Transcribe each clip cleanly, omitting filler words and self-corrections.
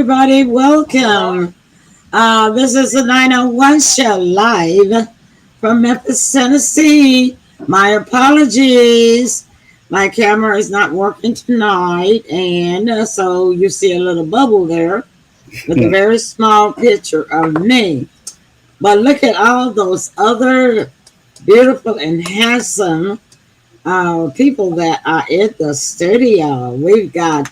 everybody. Hello. Welcome. This is the 901 show live from Memphis, Tennessee. My apologies. My camera is not working tonight, and so you see a little bubble there with a very small picture of me. But look at all those other beautiful and handsome people that are in the studio. We've got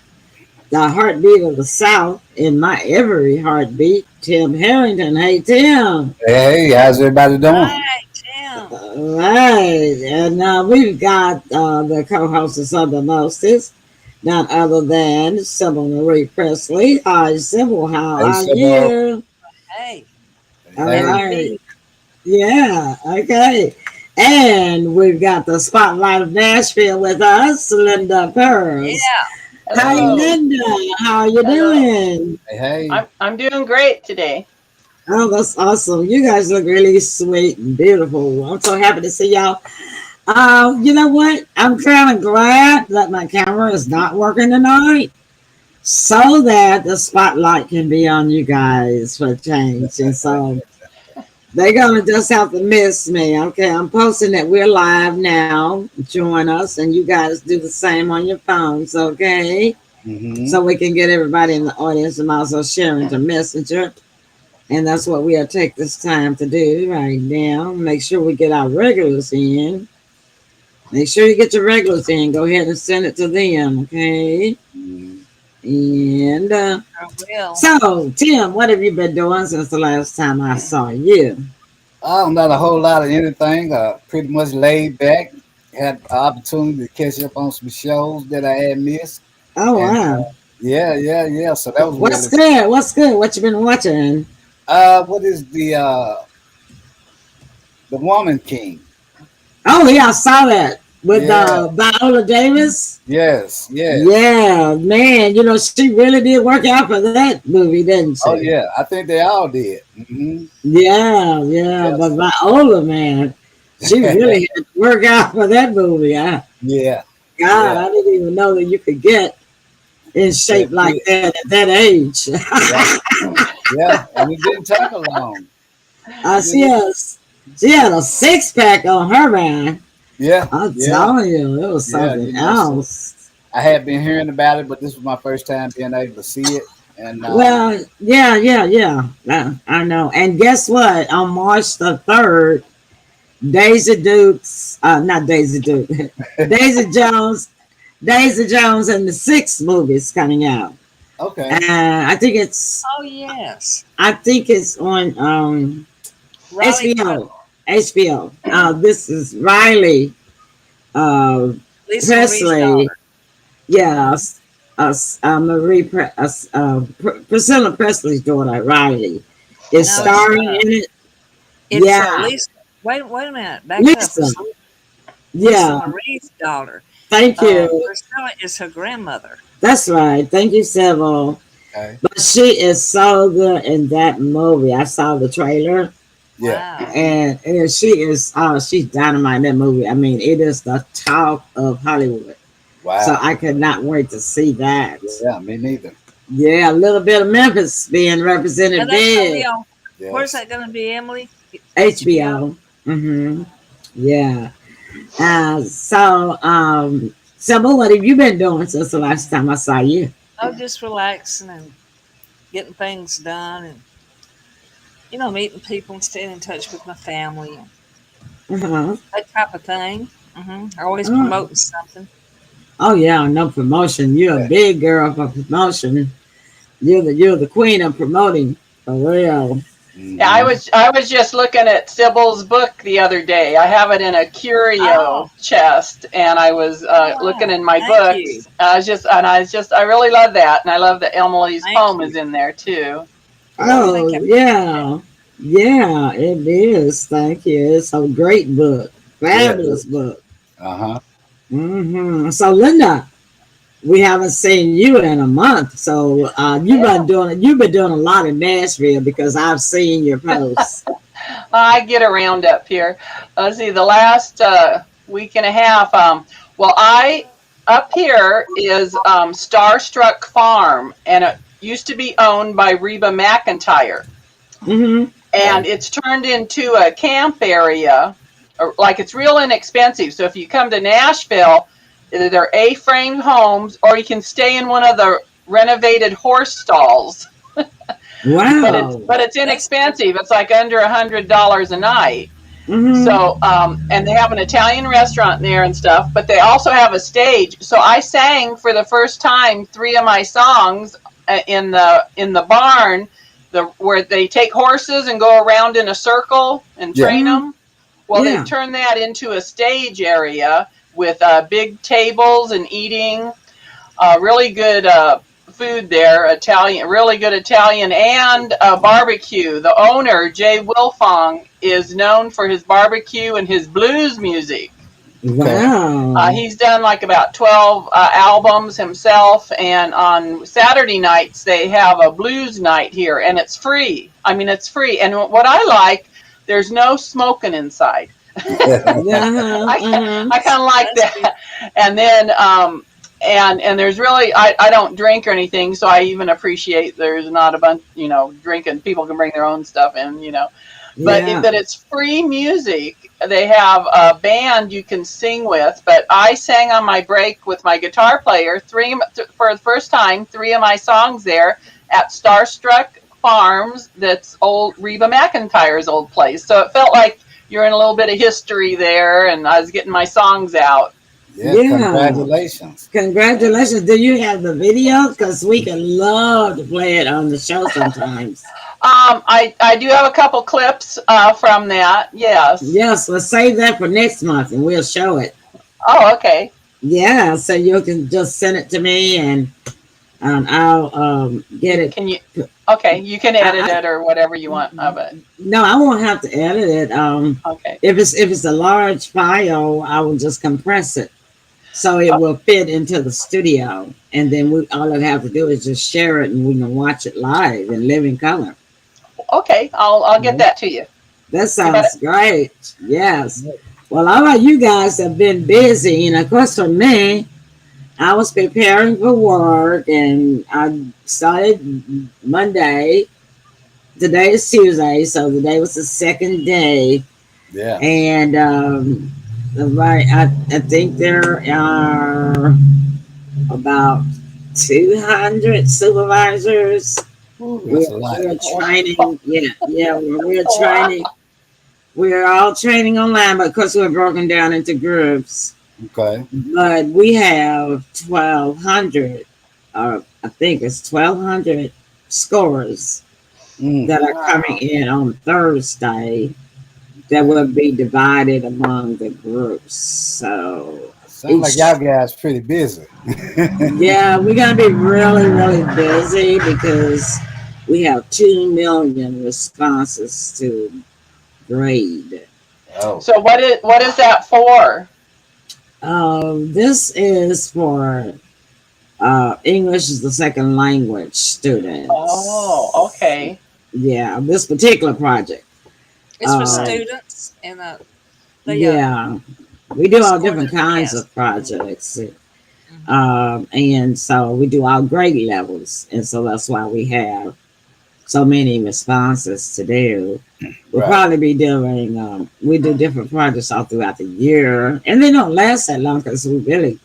the heartbeat of the South in my every heartbeat, Tim Harrington. Hey, Tim. Hey, how's everybody doing? Hi, Tim. All right. And we've got the co hostess of the mostest, none other than Sybil Marie Presley. Hi, Sybil. How Hey, are Sybil. you? Hey, All happy Hey, to be right. here. Yeah. Okay. And we've got the spotlight of Nashville with us, Linda Purrs. Yeah. Hi, Hello. Linda. How are you Hello. doing? hey. I'm doing great today. Oh, that's awesome. You guys look really sweet and beautiful. I'm so happy to see y'all. You know what? I'm kind of glad that my camera is not working tonight so that the spotlight can be on you guys for a change. And so they're going to just have to miss me. Okay, I'm posting that we're live now. Join us, and you guys do the same on your phones, okay? Mm-hmm. So we can get everybody in the audience and also sharing the messenger. And that's what we'll take this time to do right now. Make sure we get our regulars in. Make sure you get your regulars in. Go ahead and send it to them, okay? Mm-hmm. And I will. so, Tim, what have you been doing since the last time I saw you? Not a whole lot of anything. Pretty much laid back. Had the opportunity to catch up on some shows that I had missed, Oh, and wow. yeah. So that was What's really. good? What's good? What you been watching? What is the Woman King? Oh, yeah, I saw that with Yeah. Viola Davis. Yes. Yes. Yeah, man, she really did work out for that movie, didn't Oh she? yeah. I think they all did. Mm-hmm. Yeah, yeah, but Yes. Viola, man, she really had to work out for that movie. Yeah. God, Yeah. I didn't even know that you could get in shape That's like it. that at that age. Yeah. Yeah. And it didn't take a long. It she didn't. has, she had a six pack on her man. Yeah. I'm Yeah. telling you, it was Yeah, something so else. I had been hearing about it, but this was my first time being able to see it. And Well, yeah. I know. And guess what? On March the 3rd, Daisy Dukes, not Daisy Duke, Daisy Jones, Daisy Jones and the Six movies coming out. okay, And Oh, yes. I think it's on Riley Keough. HBO. HBO. This is Riley uh, Lisa Marie's Presley. daughter. Yeah, Uh-huh. Priscilla Presley's daughter, Riley, is No, it's starring in it. Yeah, Lisa. Wait a minute. Back up. Lisa. It's Lisa Yeah, Marie's daughter. thank you. Priscilla is her grandmother. That's right. Thank you, Seville. okay, But she is so good in that movie. I saw the trailer, yeah, Wow. and she's dynamite in that movie. I mean, it is the talk of Hollywood. So wow, I could not wait to see that. yeah, me neither. Yeah, a little bit of Memphis being Now represented that's going to be big. on, where's Yes, that going to be, Emily? HBO? HBO. Yeah. So what have you been doing since the last time I saw you? Oh, just relaxing and getting things done and, meeting people and staying in touch with my family and Uh-huh. that type of thing. Always Oh, promoting something. oh yeah, no promotion. You're a yeah, big girl for promotion. You're the queen of promoting for real. Yeah, mm-hmm. I was just looking at Sybil's book the other day. I have it in a Oh, curio chest, and I was oh looking wow. in my Thank you. books. I really love that, and I love that Emily's Thank poem you. is in there too. Well, Oh thank you. I appreciate that. yeah, yeah, it is. Thank you. It's a great book, Yeah, fabulous book. uh-huh. So Linda, we haven't seen you in a month. So Yeah. you've been doing a lot in Nashville because I've seen your posts. I get around up here. Let's see, the last week and a half. Well, I up here is Starstruck Farm, and used to be owned by Reba McEntire, Mm-hmm. and it's turned into a camp area. Like, it's real inexpensive. So if you come to Nashville, either they're A-frame homes, or you can stay in one of the renovated horse stalls. Wow. But it's That's good. inexpensive. It's like under $100 a night. Mm-hmm. So, and they have an Italian restaurant there and stuff, but they also have a stage. So I sang for the first time 3 of my songs in the barn, where they take horses and go around in a circle and Yeah. train Mm-hmm. them. Well, they've Yeah. turned that into a stage area with big tables and eating. Really good food there, Italian, really good Italian, and barbecue. The owner, Jay Wilfong, is known for his barbecue and his blues music. Okay. Wow. He's done like about 12 albums himself, and on Saturday nights they have a blues night here, and it's free. I mean, it's free. And what I like, there's no smoking inside. Uh-huh. Uh-huh. I kind of like That's good. that. And then and there's really, I don't drink or anything, so I even appreciate there's not a bunch, drinking. People can bring their own stuff in. But Yeah. it's free music. They have a band you can sing with, but I sang on my break with my guitar player for the first time 3 of my songs there at Starstruck Farms. That's old Reba McEntire's old place. So it felt like you're in a little bit of history there, and I was getting my songs out. Yes, Yeah. congratulations. Congratulations. Do you have the video? Because we could love to play it on the show sometimes. I do have a couple clips from that. Yes. Yes, let's save that for next month and we'll show it. Oh, okay. Yeah, so you can just send it to me and I'll get it. Can you? Okay, you can edit I, it or whatever you want of it. no, I won't have to edit it. Okay. If it's a large file, I will just compress it so it will fit into the studio, and then we all I have to do is just share it, and we can watch it live in living color. Okay, I'll get that to you. That You bet. sounds great. Yes. Well, all of you guys have been busy, and of course for me, I was preparing for work, and I started Monday. Today is Tuesday, so today was the second day, Yeah. and right, I think there are about 200 supervisors. That's a lot. We're training, yeah, we're training. We're all training online, but of course we're broken down into groups. Okay. But we have 1,200, I think it's 1,200 scorers that are coming in on Thursday that will be divided among the groups. So Sounds like y'all guys pretty busy. yeah, we're gonna be really, really busy because we have 2 million responses to grade. Oh. So what is that for? This is for English as the second language students. Oh, okay. Yeah, this particular project. It's for Uh, students and yeah, we do all score different them, kinds yes. of projects. Mhm. And so we do all grade levels, and so that's why we have so many responses to do. We'll Right. probably be doing we do different projects all throughout the year, and they don't last that long because we really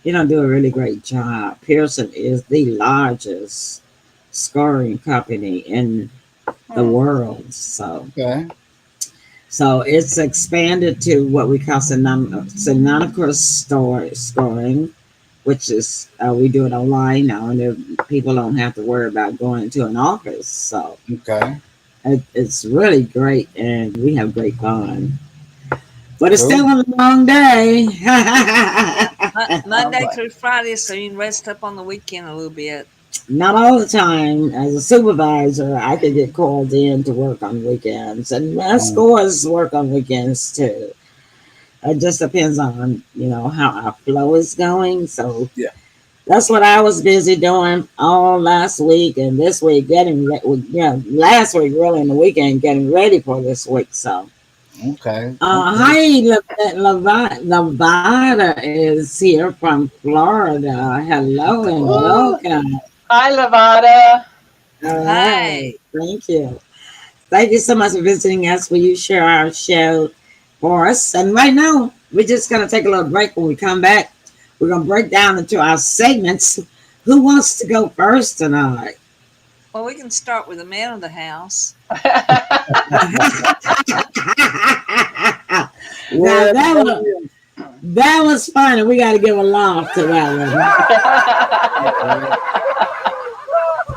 do a really great job. Pearson is the largest scoring company in the world, so Okay. it's expanded to what we call synonymous scoring, which is we do it online now, and people don't have to worry about going to an office. So Okay. it's really great, and we have great fun. But it's Cool. still a long day. Monday through Friday, so you can rest up on the weekend a little bit. Not all the time. As a supervisor, I could get called in to work on weekends, and my scores work on weekends too. It just depends on how our flow is going. So Yeah. that's what I was busy doing all last week and this week, last week really in the weekend, getting ready for this week. So Okay. hi, Lavada is here from Florida. Hello and welcome. Hi, Lavada. All right. Hi. Thank you. Thank you so much for visiting us. Will you share our show for us? And right now, we're just going to take a little break. When we come back, we're going to break down into our segments. Who wants to go first tonight? Well, we can start with the man of the house. Now Yeah, that was funny. We got to give a laugh to that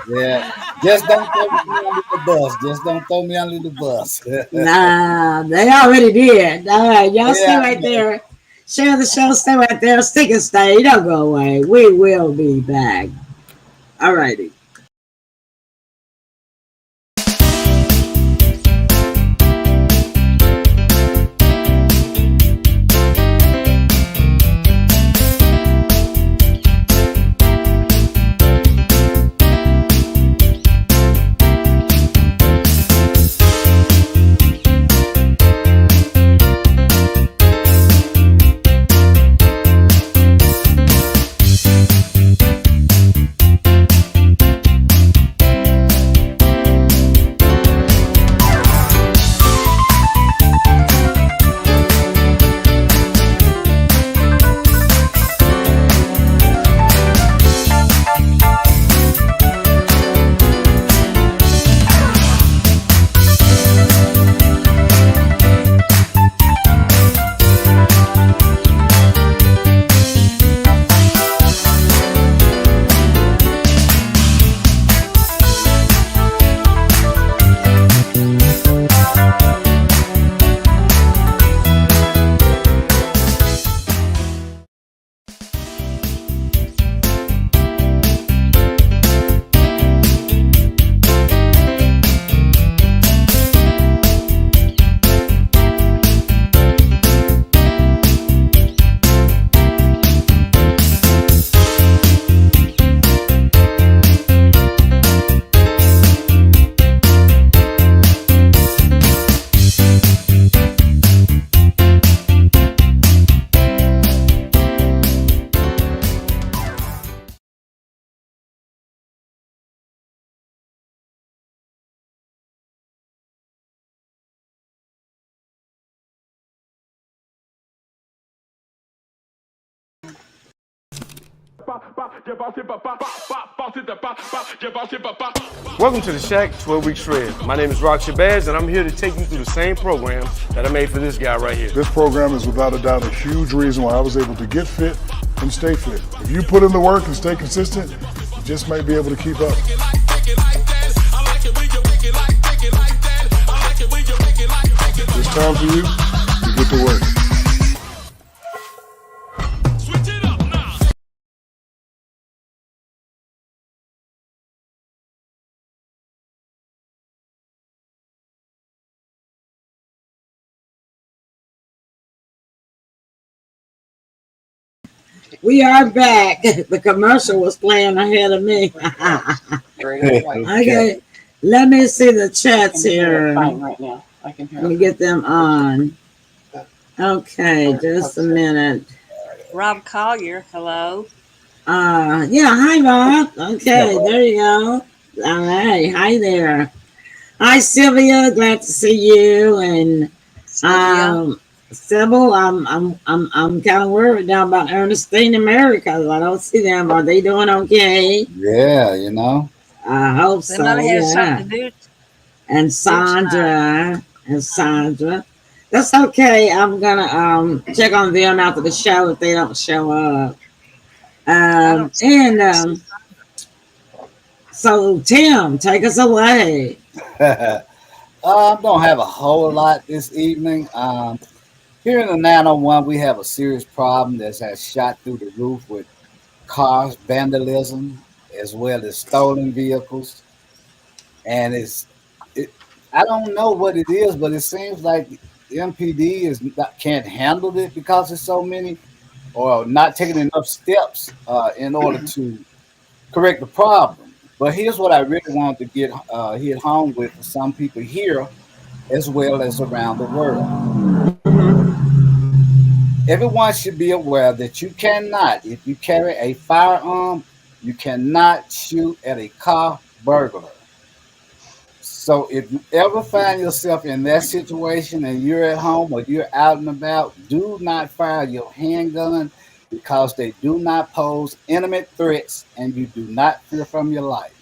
yeah. Just don't throw me under the bus. Just don't throw me under the bus. one. Nah, they already did. All right, y'all stay Yeah, I right know. there. Share the show. Stay right there. Stick and stay. Don't go away. We will be back. All righty. Welcome to the Shack 12 Week Shred. My name is Rock Shabazz, and I'm here to take you through the same program that I made for this guy right here. This program is without a doubt a huge reason why I was able to get fit and stay fit. If you put in the work and stay consistent, you just might be able to keep up. It's time for you to get to work. We are back. The commercial was playing ahead of me. Okay, let me see the chats here. Fine right now. I can hear Let me get them on. Okay, just a minute. Rob Collier, hello. Yeah, hi Rob. Okay, there you go. All right, hi there. Hi Sylvia, glad to see you. And Sylvia. Sybil, I'm kind of worried now about Ernestine and Mary because I don't see them. Are they doing okay? Yeah, you know. I hope They so. might have had Yeah. something to do. And Sandra. That's okay. I'm gonna check on them after the show if they don't show up. I don't And so Tim, take us away. Don't have a whole lot this evening. Here in the 901, we have a serious problem that has shot through the roof with cars, vandalism, as well as stolen vehicles. And I don't know what it is, but it seems like the MPD can't handle it because there's so many, or not taking enough steps in order to correct the problem. But here's what I really wanted to get hit home with for some people here, as well as around the world. Everyone should be aware that you cannot, if you carry a firearm, You cannot shoot at a car burglar. So if you ever find yourself in that situation and you're at home or you're out and about, do not fire your handgun because they do not pose imminent threats and you do not fear from your life.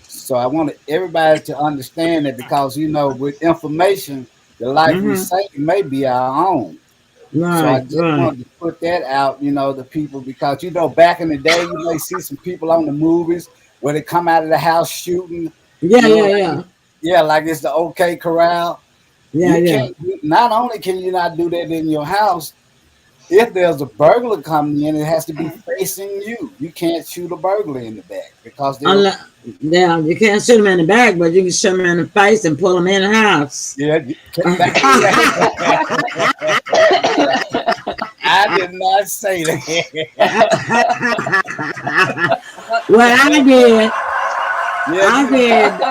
So I want everybody to understand that because with information, the life we Mm-hmm. save may be our own. So I Right, just right. wanted to put that out, the people, because back in the day, you may see some people on the movies where they come out of the house shooting, Yeah, yeah, like yeah. yeah, like it's the OK Corral. Yeah, You yeah. can't. Not only can you not do that in your house, if there's a burglar coming in, it has to be facing you. You can't shoot a burglar in the back because they'll. Unless, yeah, you can't shoot them in the back, but you can shoot them in the face and pull them in the house. Yeah, I did not say that. What? What I did, Yeah, I did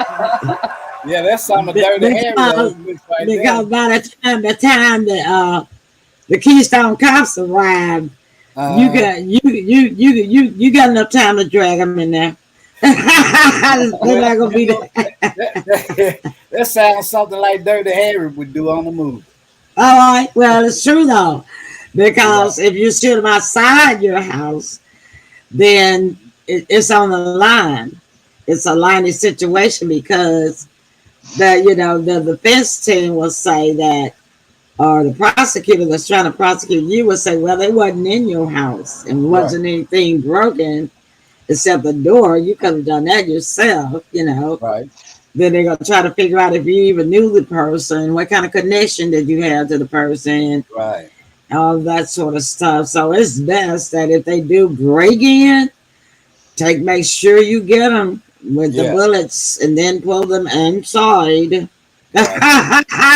yeah, that's some of Dirty Harry because right there. by the time that the Keystone Cops arrived, you Uh, got you got enough time to drag them in there. They're well, not gonna be there. that sounds something like Dirty Harry would do on the movie. All right, well, it's true though, Right, because if you shoot them outside your house, then it's on the line. It's a liney situation because the defense team will say that, or the prosecutor that's trying to prosecute you will say, well, they wasn't in your house and right, wasn't anything broken except the door. You could have done that yourself. right, Then they're gonna try to figure out if you even knew the person, what kind of connection did you have to the person, right. all that sort of stuff. So it's best that if they do break in, make sure you get them with the Yeah, bullets and then pull them inside. right,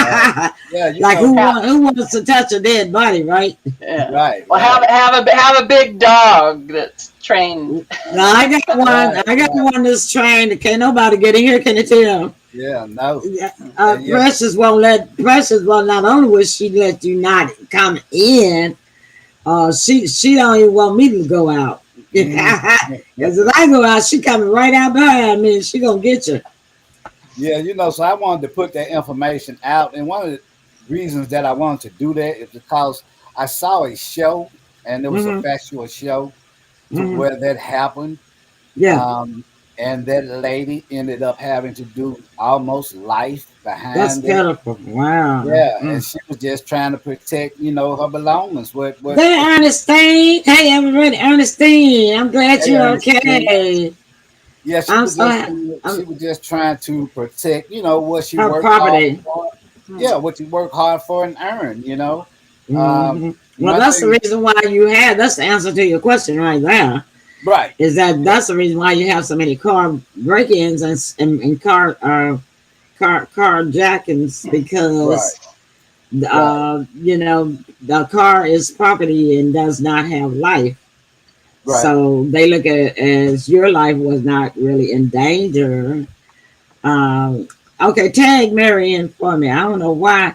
right. Yeah, Like who wants to touch a dead body, right? Yeah. right, Well, right, have a big dog that's trained. Now I got one. right, I got right. one that's trained. Can't nobody get in here. Can it tell? Yeah, no. Yeah, Yeah, Precious. Well, not only will she let you not come in, she don't even want me to go out. mhm. Because if I go out, she coming right out behind me, and she gonna get you. Yeah, so I wanted to put that information out. And one of the reasons that I wanted to do that is because I saw a show, and it was a Hmm. factual show to Hmm. where that happened. Yeah, Um, and that lady ended up having to do almost life that's behind it. pitiful. Wow. Yeah, and Mm. she was just trying to protect, her belongings. There, Ernestine. Hey, everybody, Ernestine. I'm glad Hey, you're Ernestine. okay. Yeah, I'm so she I'm was just trying to protect, what she her worked hard property. for. Hmm. Yeah, what you work hard for and earn. Um, Hmm. Well, my that's the thing, reason why that's the answer to your question right there. right? Is that's the reason why you have so many car break-ins and car jackings Right, because right, the car is property and does not have life. right. So they look at it as your life was not really in danger. Um, okay, tag Mary in for me. I don't know why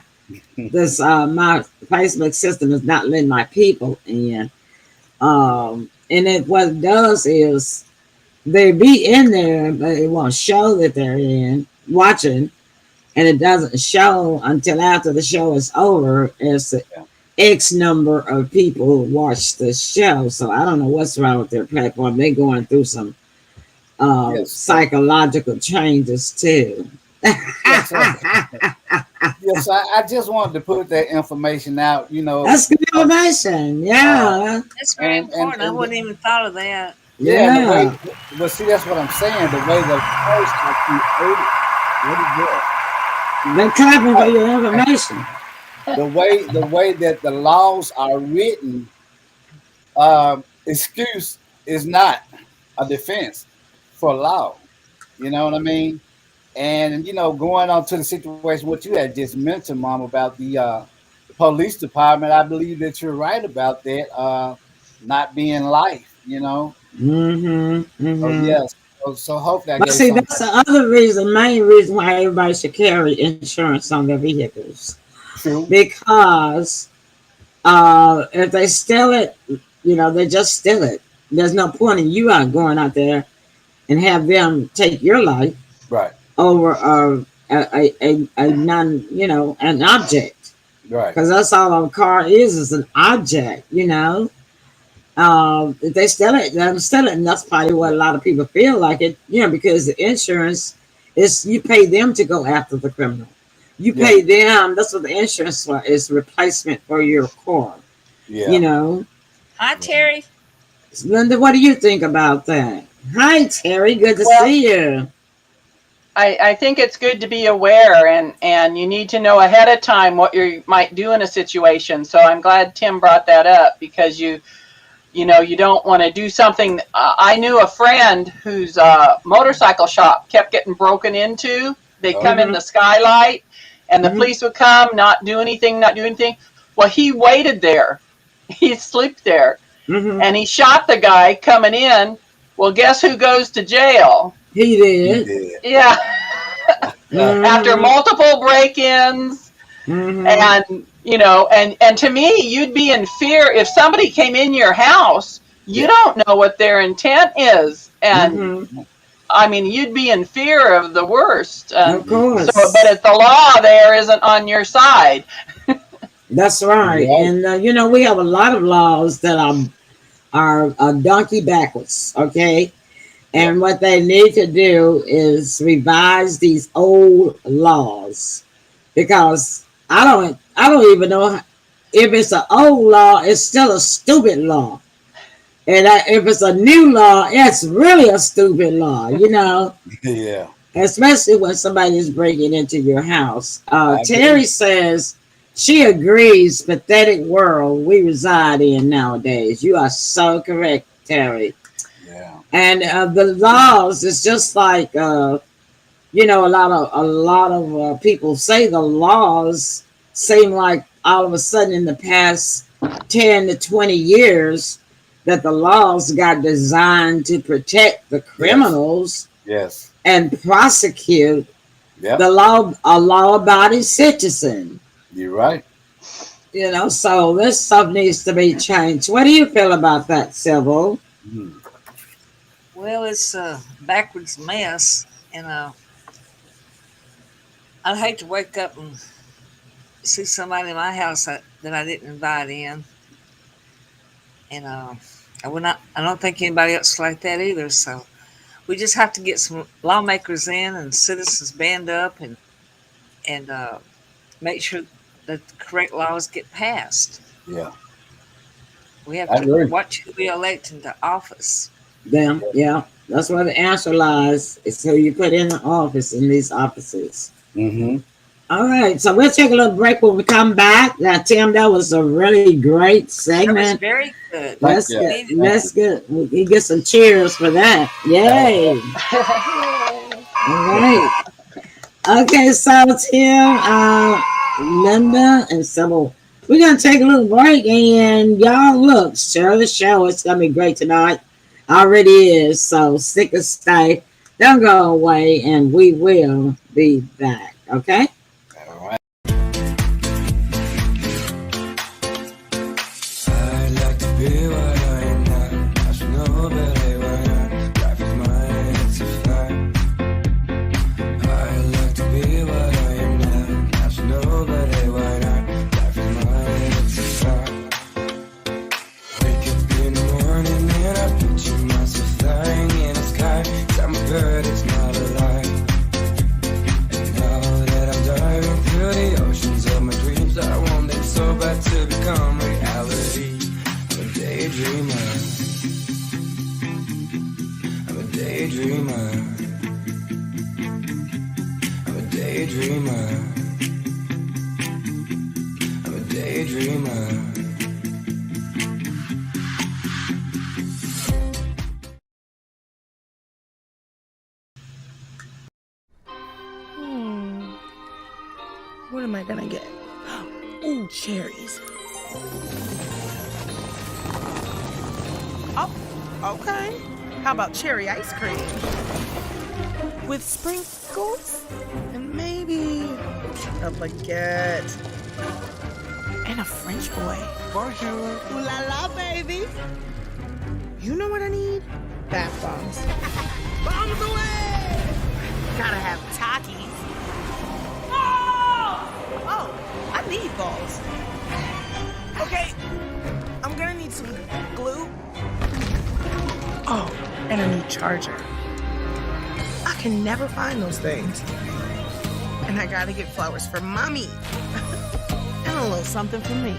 this my Facebook system is not letting my people in. And what it does is they be in there, but it won't show that they're in watching, and it doesn't show until after the show is over as Yeah. X number of people watch the show. So I don't know what's wrong with their platform. They're going through some Yes, psychological changes too. yes, yes. I just wanted to put that information out. That's good information. Uh, Yeah. That's very and and important. I and wouldn't even thought of that. yeah, and the way, Yeah. but see, that's what I'm saying. The way the laws are created, what is that? They're clapping for your information. The way that the laws are written, excuse is not a defense for law. You know what I mean? And going on to the situation, what you had just mentioned, Mom, about the police department, I believe that you're right about that, not being life. Mm-hmm. So Mm-hmm. yes, so hopefully I But gave see, some that's the other reason, main reason why everybody should carry insurance on their vehicles. true. Because if they steal it, they just steal it. there's no point in you out going out there and have them take your life Right. over a non, an object. Right. Because that's all a car is an object, If they steal it, let them steal it. And that's probably what a lot of people feel like it, because the insurance is, you pay them to go after the criminal. You pay them, that's what the insurance is, replacement for your car. Yeah. Hi, Terry. Linda, what do you think about that? Hi, Terry. Good to see you. I think it's good to be aware, and you need to know ahead of time what you might do in a situation. So I'm glad Tim brought that up, because you don't want to do something. I knew a friend whose motorcycle shop kept getting broken into. They'd come in the skylight, and the police would come, not do anything. Well, he waited there. He slept there. And he shot the guy coming in. Well, guess who goes to jail? He did. Yeah. After multiple break-ins. And, and to me, you'd be in fear if somebody came in your house. You don't know what their intent is. And I mean, you'd be in fear of the worst. Of course. But if the law there isn't on your side. That's right. And, we have a lot of laws that are donkey backwards, okay? And what they need to do is revise these old laws, because I don't even know if it's an old law, it's still a stupid law. And if it's a new law, it's really a stupid law, Yeah. Especially when somebody is breaking into your house. Terry says she agrees, pathetic world we reside in nowadays. You are so correct, Terry. Yeah. And the laws is just like, a lot of people say the laws seem like all of a sudden in the past 10 to 20 years that the laws got designed to protect the criminals. Yes. And prosecute a law-abiding citizen. You're right. So this stuff needs to be changed. What do you feel about that, Sybil? Well, it's a backwards mess, and I'd hate to wake up and see somebody in my house that I didn't invite in, and I don't think anybody else like that either. So we just have to get some lawmakers in and citizens band up and make sure that the correct laws get passed. Yeah. We have to watch who we elect into office. Yeah. That's where the answer lies. It's who you put in the office, in these offices. All right. So we'll take a little break when we come back. Now, Tim, that was a really great segment. That was very good. Let's get we get some cheers for that. Yay. All right. Okay, so Tim, Linda, and Sybil, we're going to take a little break, and y'all look, share the show. It's going to be great tonight. Already is, so stick and stay. Don't go away, and we will be back, okay? All right. I'd like to be what I am not. I should know better why not. Life is mine, it's a fact. I'd like to be what I am not. I should know better why not. Life is mine, it's a fact. Wake up in the morning and I picture myself flying in the sky. I'm a bird, it's not a lie. And now that I'm diving through the oceans of my dreams, I want them so bad to become reality. I'm a daydreamer. I'm a daydreamer. I'm a daydreamer. I'm a daydreamer. What am I gonna get? Ooh, cherries. Oh, okay. How about cherry ice cream? With sprinkles? And maybe a baguette. And a French boy. Bonjour. Ooh la la, baby. You know what I need? Bath bombs. Bombs away! Gotta have Takis. Oh, I need balls. Okay, I'm gonna need some glue. Oh, and a new charger. I can never find those things. And I gotta get flowers for Mommy. And a little something for me.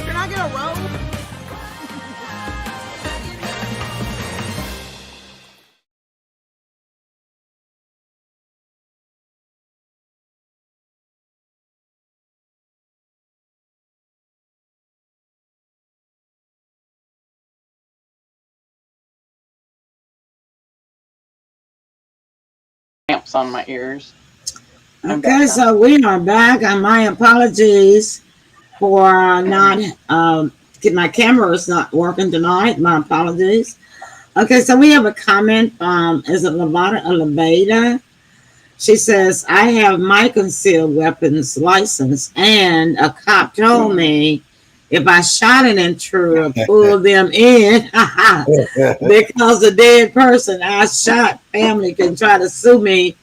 Can I get a robe? Cramps on my ears. Okay, so we are back, and my apologies for not my camera is not working tonight. My apologies. Okay, so we have a comment from is it Lavada or Lavada? She says, I have my concealed weapons license, and a cop told me if I shot an intruder, pull them in because the dead person I shot family can try to sue me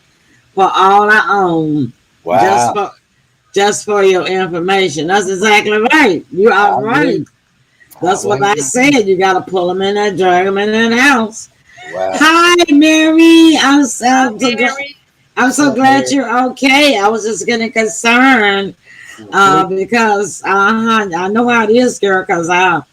for all I own. Wow. Just for your information. That's exactly right. You are right. That's what I said. You got to pull them in and drag them in that house. Wow. Hi, Mary. I'm so glad you're okay. I was just getting concerned because I know how it is, girl. Because I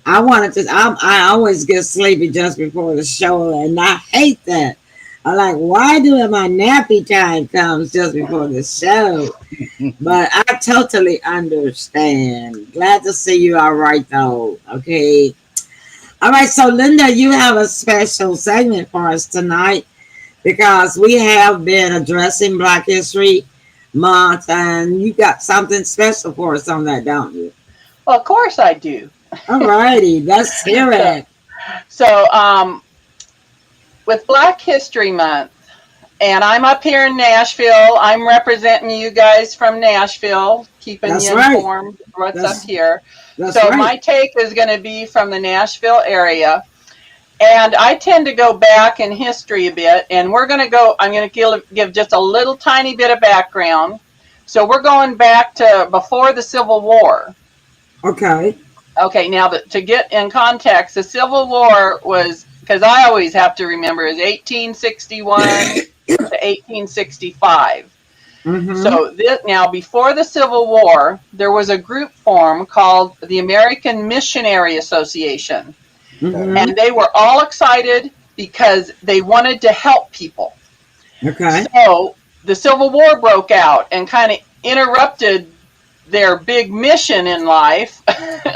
wanted to. I always get sleepy just before the show, and I hate that. I'm like, why do my nappy time comes just before the show? But I totally understand. Glad to see you all right, though. Okay. All right. So, Linda, you have a special segment for us tonight because we have been addressing Black History Month, and you got something special for us on that, don't you? Well, of course I do. All righty. Let's hear it. So, with Black History Month, and I'm up here in Nashville. I'm representing you guys from Nashville, keeping you informed of what's up here. So my take is going to be from the Nashville area. And I tend to go back in history a bit, and I'm going to give just a little tiny bit of background. So we're going back to before the Civil War. Okay. Okay, now to get in context, the Civil War was, because I always have to remember, is 1861 to 1865. Mm-hmm. So now, before the Civil War, there was a group formed called the American Missionary Association. Mm-hmm. And they were all excited because they wanted to help people. Okay. So the Civil War broke out and kind of interrupted their big mission in life,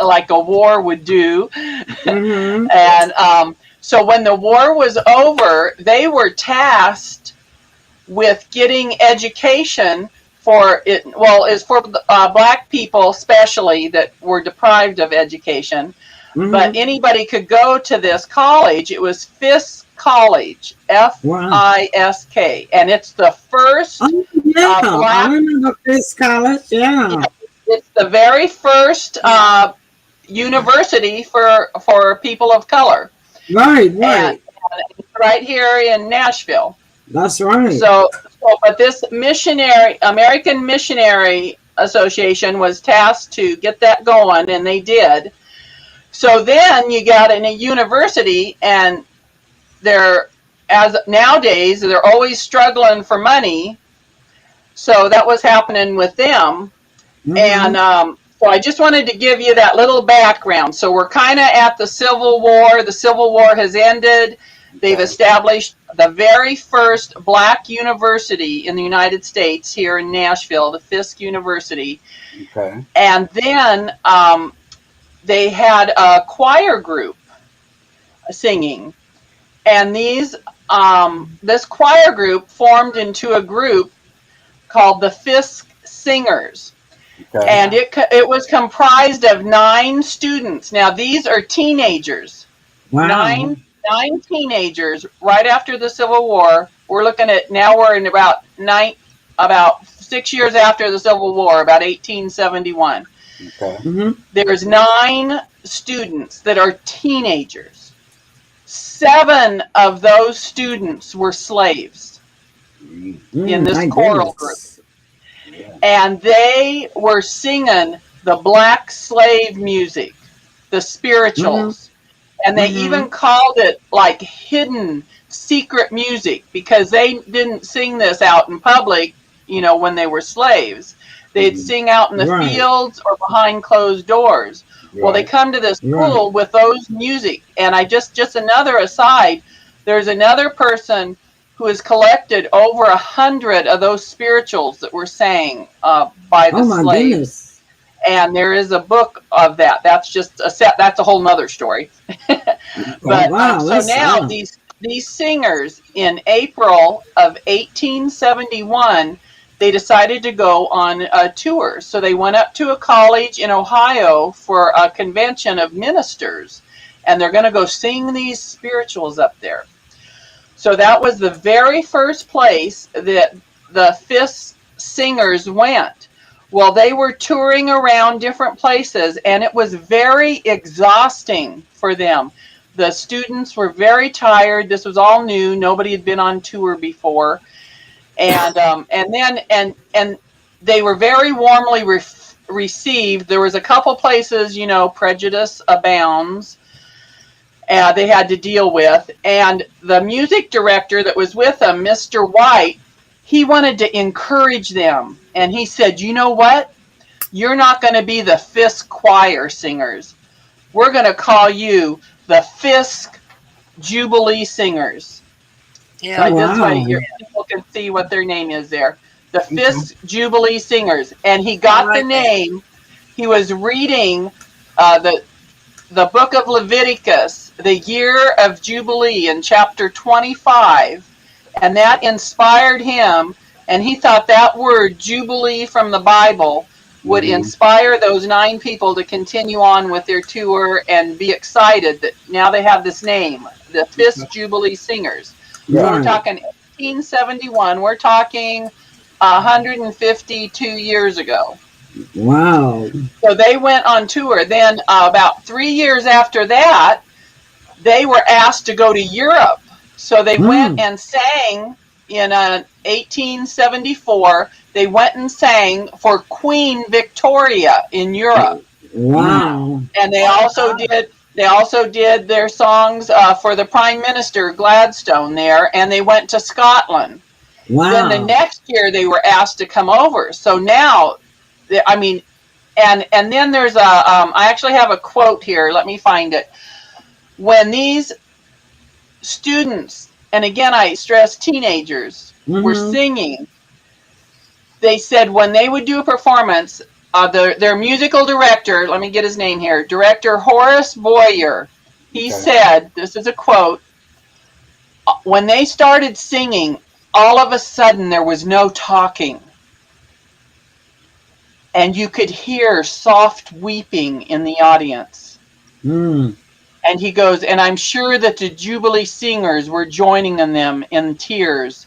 like a war would do. Mm-hmm. And so when the war was over, they were tasked with getting education for it. Well, it's for Black people especially that were deprived of education. Mm-hmm. But anybody could go to this college. It was Fisk College, Fisk, and it's the first. Oh, yeah, I remember Fisk College. Yeah, it's the very first university for people of color. Right. And it's right here in Nashville. That's right. So but this American Missionary Association was tasked to get that going, and they did. So then you got in a university, and nowadays they're always struggling for money. So that was happening with them. Mm-hmm. And so I just wanted to give you that little background. So we're kind of at the Civil War. The Civil War has ended. They've established the very first Black university in the United States here in Nashville, the Fisk University. Okay. And then they had a choir group singing, and this choir group formed into a group called the Fisk Singers. Okay. And it was comprised of 9 students. Now these are teenagers. Wow. Nine teenagers right after the Civil War. We're looking at now we're in about 6 years after the Civil War, about 1871. Okay. Mm-hmm. There's 9 students that are teenagers. 7 of those students were slaves in this My choral group. goodness. And they were singing the black slave music, the spirituals. And they even called it like hidden secret music because they didn't sing this out in public, when they were slaves. They'd sing out in the Right. fields or behind closed doors. Well, they Right. come to this Right. school with those music. And I just another aside, there's another person who has collected over 100 of those spirituals that were sang by the Oh my slaves. goodness. And there is a book of that. That's just that's a whole nother story. But Wow, so that's now these singers in April of 1871, they decided to go on a tour. So they went up to a college in Ohio for a convention of ministers, and they're going to go sing these spirituals up there. So that was the very first place that the FIS singers went. Well, they were touring around different places, and it was very exhausting for them. The students were very tired. This was all new. Nobody had been on tour before. And they were very warmly received. There was a couple places, prejudice abounds. They had to deal with. And the music director that was with them, Mr. White, he wanted to encourage them. And he said, you know what? You're not going to be the Fisk choir singers. We're going to call you the Fisk Jubilee singers. Yeah. Like this way, Wow. your people can see what their name is there. The Fisk Jubilee singers. And he got the name. He was reading the book of Leviticus, the year of Jubilee in chapter 25, and that inspired him, and he thought that word Jubilee from the Bible would inspire those 9 people to continue on with their tour and be excited that now they have this name, the Fisk Jubilee Singers. So we're talking 1871, we're talking 152 years ago. Wow. So they went on tour. Then about 3 years after that, they were asked to go to Europe. So they went and sang in 1874. They went and sang for Queen Victoria in Europe. Wow. And they also did their songs for the Prime Minister Gladstone there, and they went to Scotland. Wow. Then the next year they were asked to come over. So now, I mean, and then there's I actually have a quote here. Let me find it. When these students, and again I stress teenagers, were singing, they said when they would do a performance, their musical director, let me get his name here, Director Horace Boyer, he said, this is a quote, when they started singing, all of a sudden there was no talking. And you could hear soft weeping in the audience. And he goes, and I'm sure that the Jubilee singers were joining them in tears,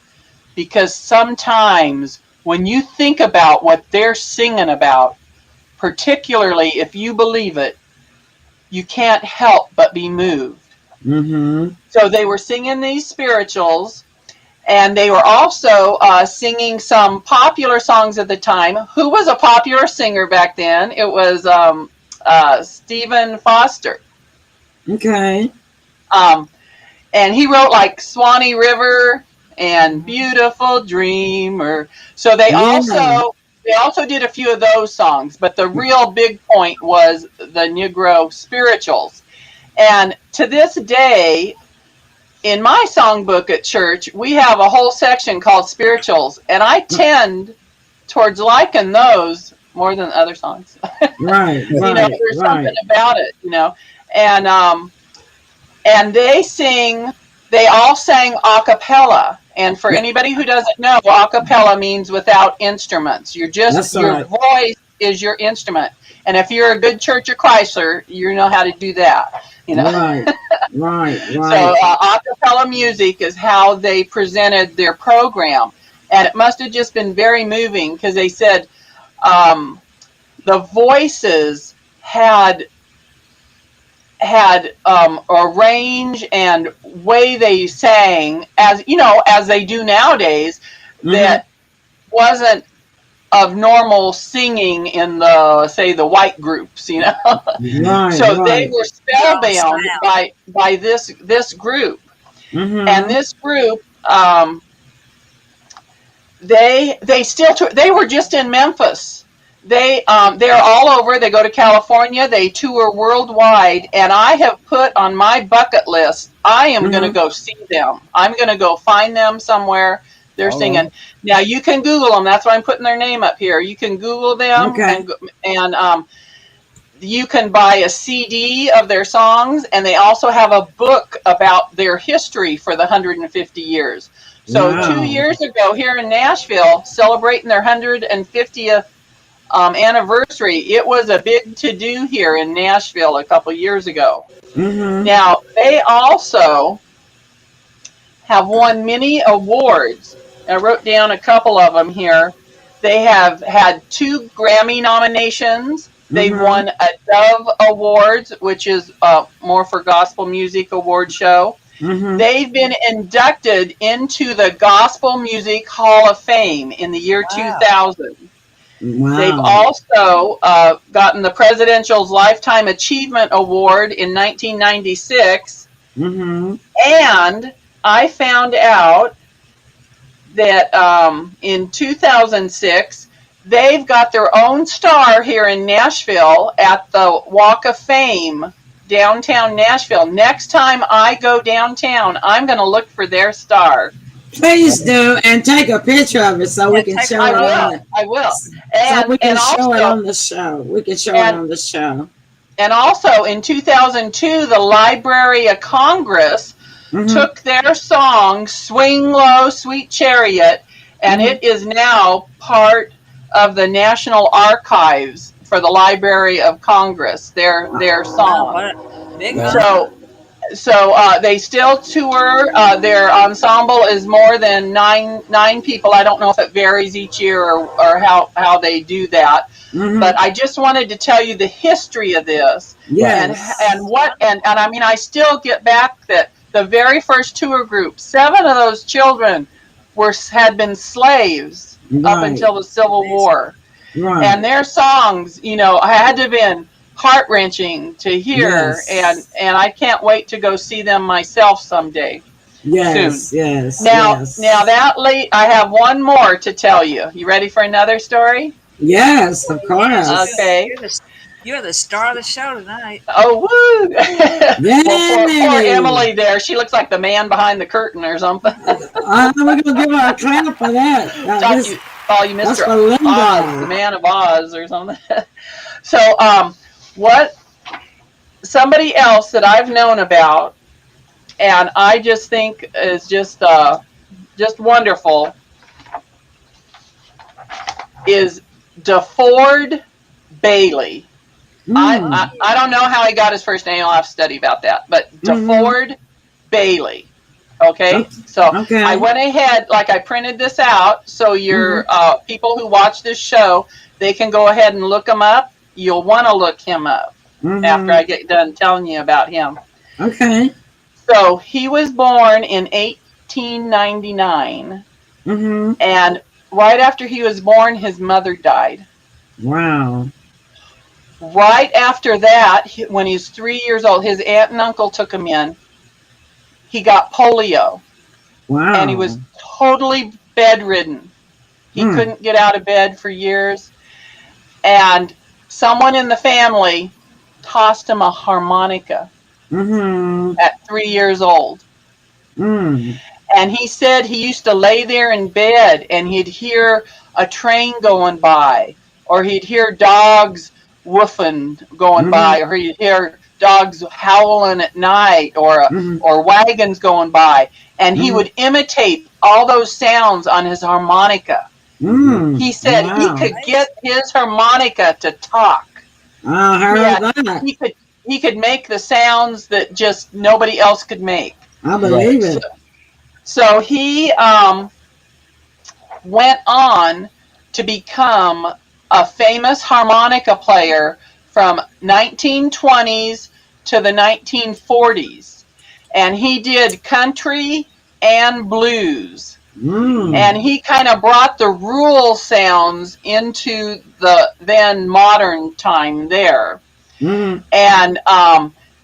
because sometimes when you think about what they're singing about, particularly if you believe it, you can't help but be moved. So they were singing these spirituals, and they were also singing some popular songs at the time. Who was a popular singer back then? It was Stephen Foster. Okay. And he wrote like Swanee River and Beautiful Dreamer. So they also did a few of those songs, but the real big point was the Negro spirituals. And to this day, in my songbook at church, we have a whole section called spirituals, and I tend towards liking those more than other songs. Right. There's something about it, and they all sang a cappella. And for anybody who doesn't know, a cappella means without instruments. Your voice is your instrument. And if you're a good Church of Chrysler, you know how to do that. Right. So a cappella music is how they presented their program. And it must have just been very moving, because they said, the voices had a range and way they sang, as you know, as they do nowadays, that wasn't of normal singing in the, say, the white groups, you know. Right, So they right. were spellbound by this group. And this group, they still they were just in Memphis. They're all over. They go to California. They tour worldwide. And I have put on my bucket list, I am going to go see them. I'm going to go find them somewhere. They're singing. Now you can Google them. That's why I'm putting their name up here. You can Google them, and you can buy a CD of their songs, and they also have a book about their history for the 150 years. So 2 years ago here in Nashville, celebrating their 150th anniversary, it was a big to-do here in Nashville a couple years ago. Now, they also have won many awards. I wrote down a couple of them here. They have had 2 Grammy nominations. They've won a Dove Awards, which is more for gospel music award show. They've been inducted into the Gospel Music Hall of Fame in the year 2000. They've also gotten the Presidential's Lifetime Achievement Award in 1996. And I found out that in 2006, they've got their own star here in Nashville at the Walk of Fame, downtown Nashville. Next time I go downtown, I'm going to look for their star. Please do, and take a picture of it so we can show it on the, I will. So we can show it on the show. We can show it on the show. And also in 2002, the Library of Congress took their song, Swing Low, Sweet Chariot, and it is now part of the National Archives for the Library of Congress, their song. So they still tour. Their ensemble is more than nine people. I don't know if it varies each year or how they do that. But I just wanted to tell you the history of this. Yes. And I mean, I still get back that the very first tour group, 7 of those children had been slaves up until the Civil War. And their songs, you know, had to have been heart-wrenching to hear, and I can't wait to go see them myself someday. Soon. Now that late, I have one more to tell you. You ready for another story? Yes, of course. Okay. You're the star of the show tonight. Oh, woo! Well, poor Emily there. She looks like the man behind the curtain or something. I'm going to give her a clap for that. You Mr. Oz, the Man of Oz or something. So, what somebody else that I've known about, and I just think is just wonderful, is DeFord Bailey. I don't know how he got his first name. I'll have to study about that. But DeFord Bailey. Okay? So I went ahead, like I printed this out, so your people who watch this show, they can go ahead and look him up. You'll want to look him up after I get done telling you about him. Okay. So he was born in 1899. And right after he was born, his mother died. Wow. Right after that, when he was 3 years old, his aunt and uncle took him in. He got polio. Wow. And he was totally bedridden. He couldn't get out of bed for years. And someone in the family tossed him a harmonica at 3 years old. And he said he used to lay there in bed and he'd hear a train going by, or he'd hear dogs woofing going by, or he'd hear dogs howling at night, or wagons going by, and he would imitate all those sounds on his harmonica. He said he could get his harmonica to talk. He could make the sounds that just nobody else could make. I believe it. So he went on to become a famous harmonica player from 1920s to the 1940s. And he did country and blues. And he kind of brought the rural sounds into the then modern time there. And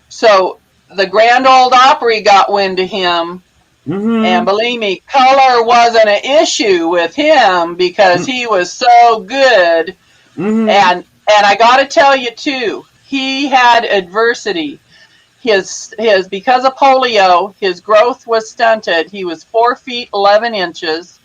so the Grand Ole Opry got wind of him. And believe me, color wasn't an issue with him because he was so good. And I got to tell you too, he had adversity. His because of polio, his growth was stunted. He was 4 feet 11 inches,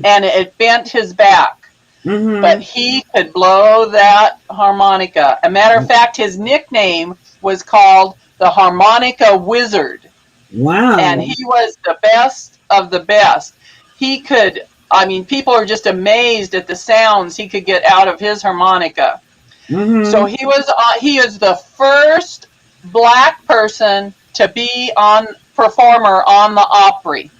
and it bent his back. But he could blow that harmonica. A matter of fact, his nickname was called the Harmonica Wizard. Wow. And he was the best of the best. He could, I mean, people are just amazed at the sounds he could get out of his harmonica. So he is the first black person to be performer on the Opry.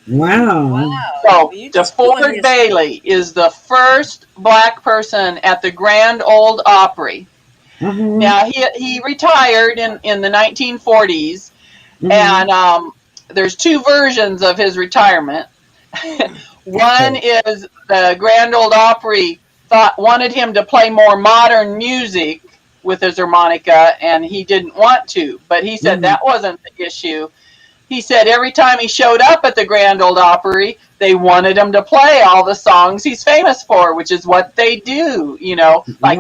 Wow. So DeFord Bailey is the first black person at the Grand Ole Opry. Now he retired in the 1940s, and there's two versions of his retirement. One is the Grand Ole Opry wanted him to play more modern music with his harmonica, and he didn't want to. But he said that wasn't the issue. He said every time he showed up at the Grand Ole Opry, they wanted him to play all the songs he's famous for, which is what they do. You know, like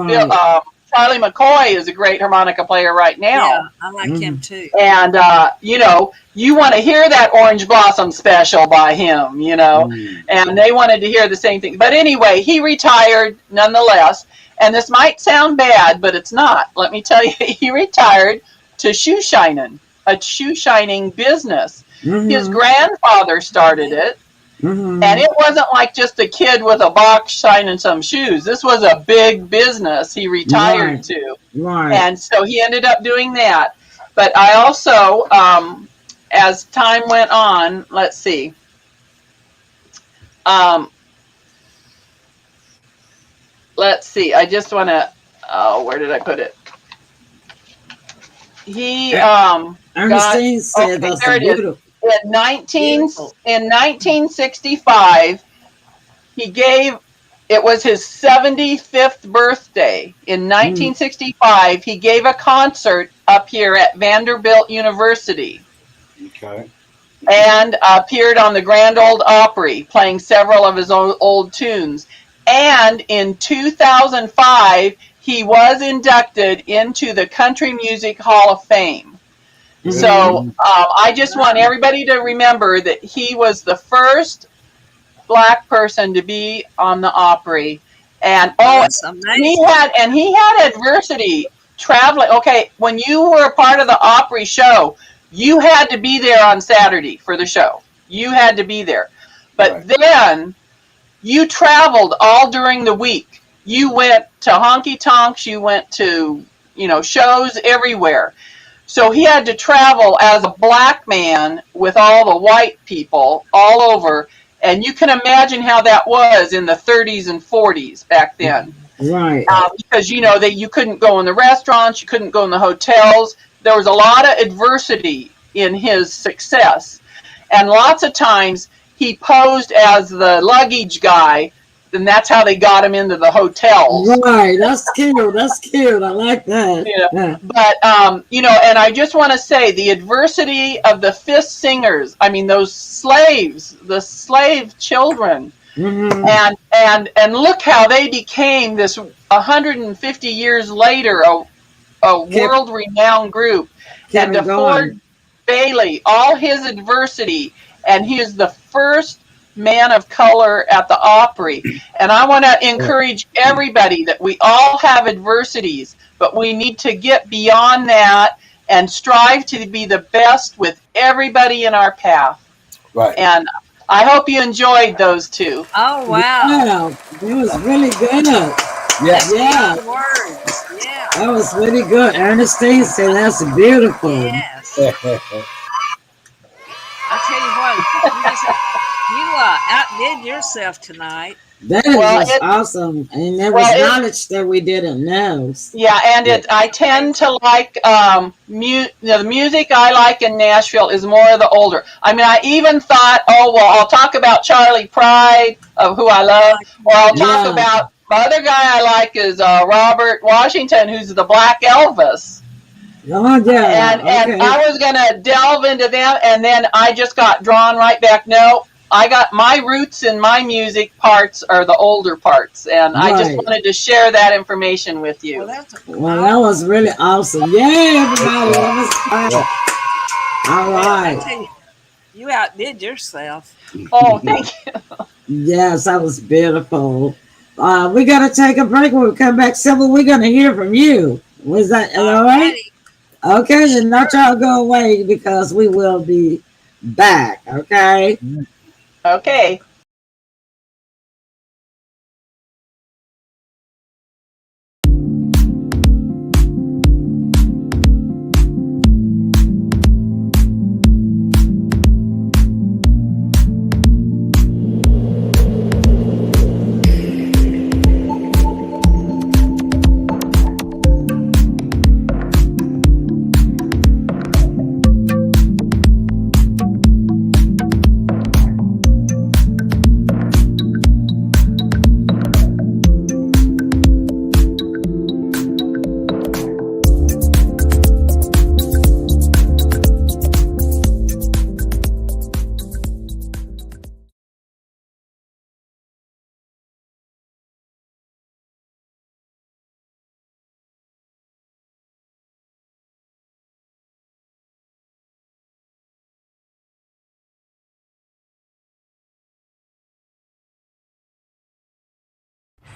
Charlie McCoy is a great harmonica player right now. Yeah, I like him too. And, you know, you want to hear that Orange Blossom special by him, you know, and they wanted to hear the same thing. But anyway, he retired nonetheless. And this might sound bad, but it's not. Let me tell you, he retired to shoe shining, a shoe shining business. His grandfather started it. And it wasn't like just a kid with a box shining some shoes. This was a big business he retired to. And so he ended up doing that. But I also, as time went on, let's see. Let's see. I just want to, where did I put it? He Ernestine said that's there it is. beautiful. In 1965, it was his 75th birthday. In 1965, he gave a concert up here at Vanderbilt University. Okay. And appeared on the Grand Ole Opry, playing several of his old tunes. And in 2005, he was inducted into the Country Music Hall of Fame. So I just want everybody to remember that he was the first black person to be on the Opry, and he had adversity traveling. Okay, when you were a part of the Opry show, you had to be there on Saturday for the show. You had to be there, but then you traveled all during the week. You went to honky tonks. You went to shows everywhere. So he had to travel as a black man with all the white people all over. And you can imagine how that was in the 30s and 40s back then. Right. Because, you couldn't go in the restaurants, you couldn't go in the hotels. There was a lot of adversity in his success. And lots of times he posed as the luggage guy, and that's how they got him into the hotels. Right, that's cute. That's cute. I like that. Yeah. But and I just want to say the adversity of the Fifth Singers. I mean, those slaves, the slave children, and look how they became this 150 years later a world-renowned group. And DeFord Bailey, all his adversity, and he is the first man of color at the Opry. And I want to encourage everybody that we all have adversities, but we need to get beyond that and strive to be the best with everybody in our path. Right. And I hope you enjoyed those two. Oh, wow. Yeah, it was really good. Yes. Yeah. Words. Yeah. That was really good. Ernestine said that's beautiful. Yes. I tell you what, you outdid yourself tonight. That is Well, just awesome. And there was well, it, knowledge that we didn't know. yeah, and Yeah. I tend to like the music I like in Nashville is more of the older. I mean, I even thought, oh well, I'll talk about Charlie Pride, of who I love, or I'll talk Yeah. about the other guy I like is Robert Washington, who's the Black Elvis. Oh, yeah. And Okay. I was gonna delve into them, and then I just got drawn right back. No, I got my roots in my music parts are the older parts, and I just Right. wanted to share that information with Well, you. that's Well, that was really awesome. Yay, everybody. That was fun. Yeah. All well, I right. tell you, you outdid yourself. Oh, thank you. Yes, that was beautiful. We got to take a break. When we come back, Sybil, we're going to hear from you. Was that all right? Alrighty. Okay, then not y'all go away because we will be back. Okay. Okay.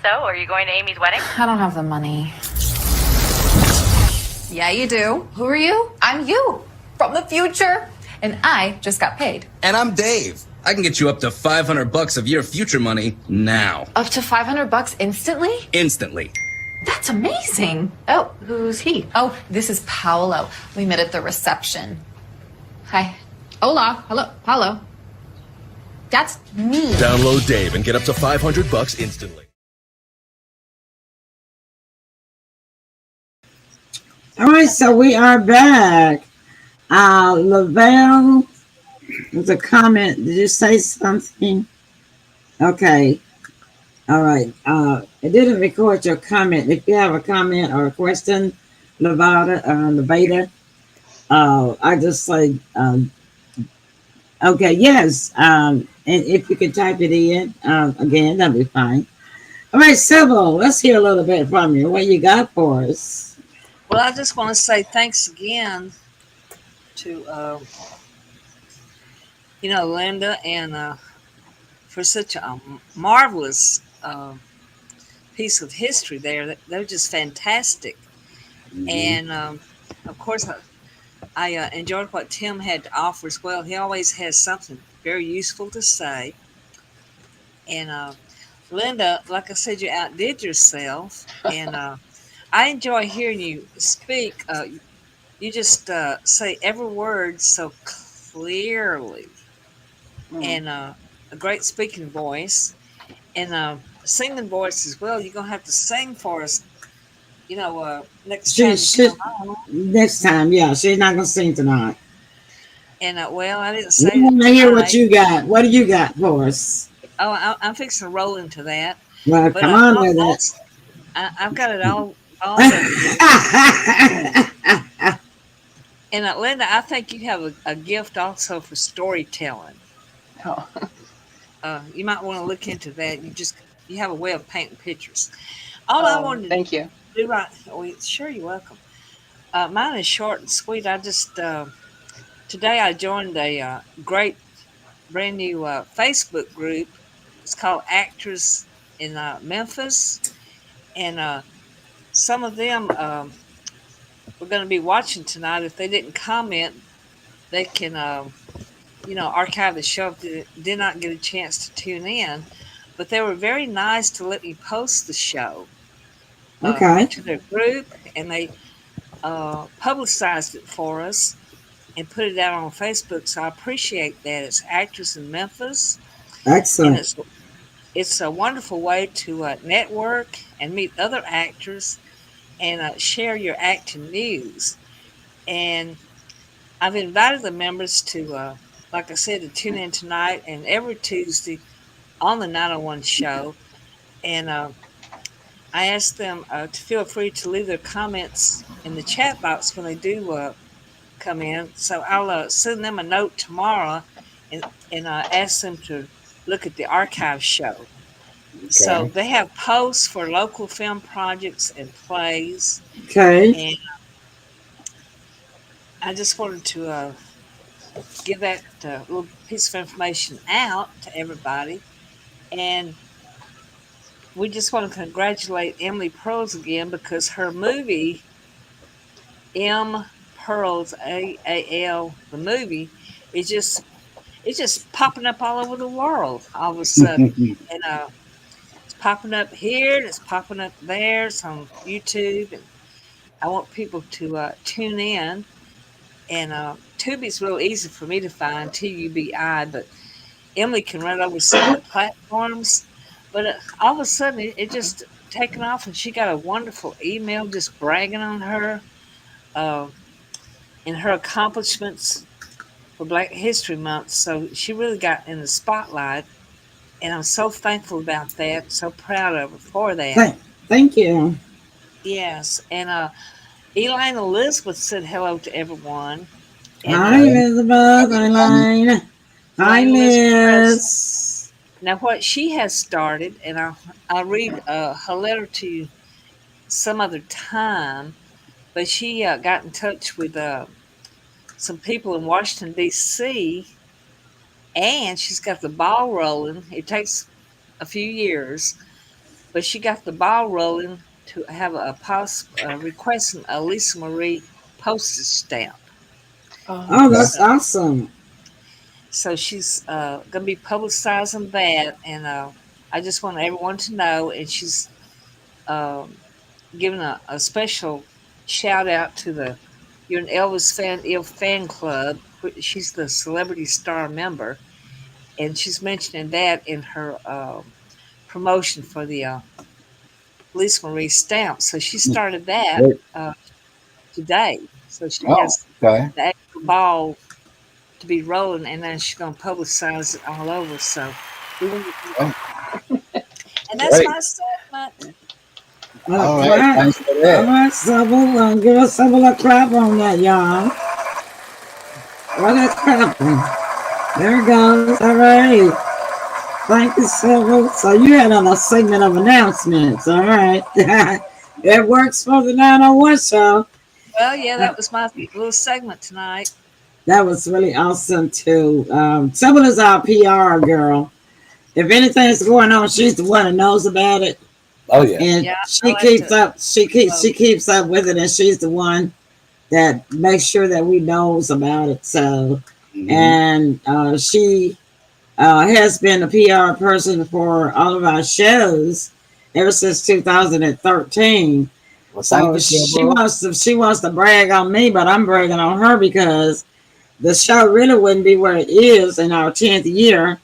So, are you going to Amy's wedding? I don't have the money. Yeah, you do. Who are you? I'm you from the future, and I just got paid. And I'm Dave. I can get you up to $500 of your future money now. Up to $500 instantly? Instantly. That's amazing. Oh, who's he? Oh, this is Paolo. We met at the reception. Hi. Hola. Hello. Paolo. That's me. Download Dave and get up to $500 instantly. All right, so we are back. Lavelle, there's a comment. Did you say something? Okay. All right. It didn't record your comment. If you have a comment or a question, Levada, I just say, okay, yes. And if you could type it in again, that'd be fine. All right, Sybil, let's hear a little bit from you. What you got for us? Well, I just want to say thanks again to Linda and for such a marvelous piece of history there. They're just fantastic. Mhm. And of course, I enjoyed what Tim had to offer as well. He always has something very useful to say. And Linda, like I said, you outdid yourself. And I enjoy hearing you speak. You just say every word so clearly, and a great speaking voice, and singing voice as well. You're gonna have to sing for us, next time you come on. Next time, yeah, she's not gonna sing tonight. And well, I didn't We say want to that hear what tonight. you got. What do you got for us? Oh, I'm fixing to roll into that. Well, But come on with I've got it all it. And Linda, I think you have a gift also for storytelling. Oh. You might want to look into that. You have a way of painting pictures. All I wanted Thank to you. do right. Oh, sure, you're welcome. Mine is short and sweet. I just today I joined a great brand new Facebook group. It's called Actors in Memphis, and some of them we're going to be watching tonight. If they didn't comment, they can archive the show if they did not get a chance to tune in. But they were very nice to let me post the show Okay. to their group, and they publicized it for us and put it out on Facebook. So I appreciate that. It's Actors in Memphis, and Excellent. it's a wonderful way to network and meet other actors and share your acting news. And I've invited the members to, like I said, to tune in tonight and every Tuesday on the 901 show. And I asked them to feel free to leave their comments in the chat box when they do come in. So I'll send them a note tomorrow and ask them to look at the archive show. So Okay. they have posts for local film projects and plays. Okay. And I just wanted to give that little piece of information out to everybody. And we just want to congratulate Emily Pearls again because her movie, M Pearls AAL, the movie, is just it's just popping up all over the world all of a sudden. And it's popping up here and it's popping up there. It's on YouTube. And I want people to tune in. And Tubi's real easy for me to find, TUBI, but Emily can run over some of the platforms. But all of a sudden, it just taken off, and she got a wonderful email just bragging on her uh, and her accomplishments for Black History Month. So she really got in the spotlight, and I'm so thankful about that. So proud of her for that. Thank you. Yes, and Elaine Elizabeth said hello to everyone. And Hi, Elizabeth. Elaine. Hi, Elaine Elizabeth. Liz. Now, what she has started, and I'll read her letter to you some other time, but she got in touch with some people in Washington, D.C., and she's got the ball rolling. It takes a few years, but she got the ball rolling to have requesting a Lisa Marie postage stamp. Oh, that's awesome. So she's going to be publicizing that, and I just want everyone to know. And she's giving a special shout out to the You're an Elvis fan club. She's the celebrity star member, and she's mentioning that in her promotion for the Lisa Marie stamp. So she started that today. So she has okay. the actual ball to be rolling, and then she's going to publicize it all over. So, and that's my segment. All right, thanks for that. All right, Sybil, give us Sybil a clap on that, y'all. What a clapping. There it goes. All right. Thank you, Sybil. So you had on a segment of announcements. All right. It works for the 901 show. Well, yeah, that was my little segment tonight. That was really awesome, too. Sybil is our PR girl. If anything's going on, she's the one that knows about it. Oh yeah, and she keeps up. She keeps up with it, and she's the one that makes sure that we knows about it. So, and she has been a PR person for all of our shows ever since 2013. Well, so she wants to brag on me, but I'm bragging on her because the show really wouldn't be where it is in our 10th year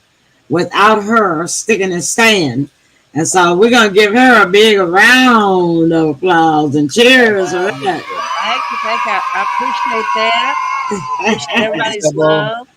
without her sticking and staying. And so we're going to give her a big round of applause and cheers for that. Thank you. I appreciate that. Appreciate everybody's love.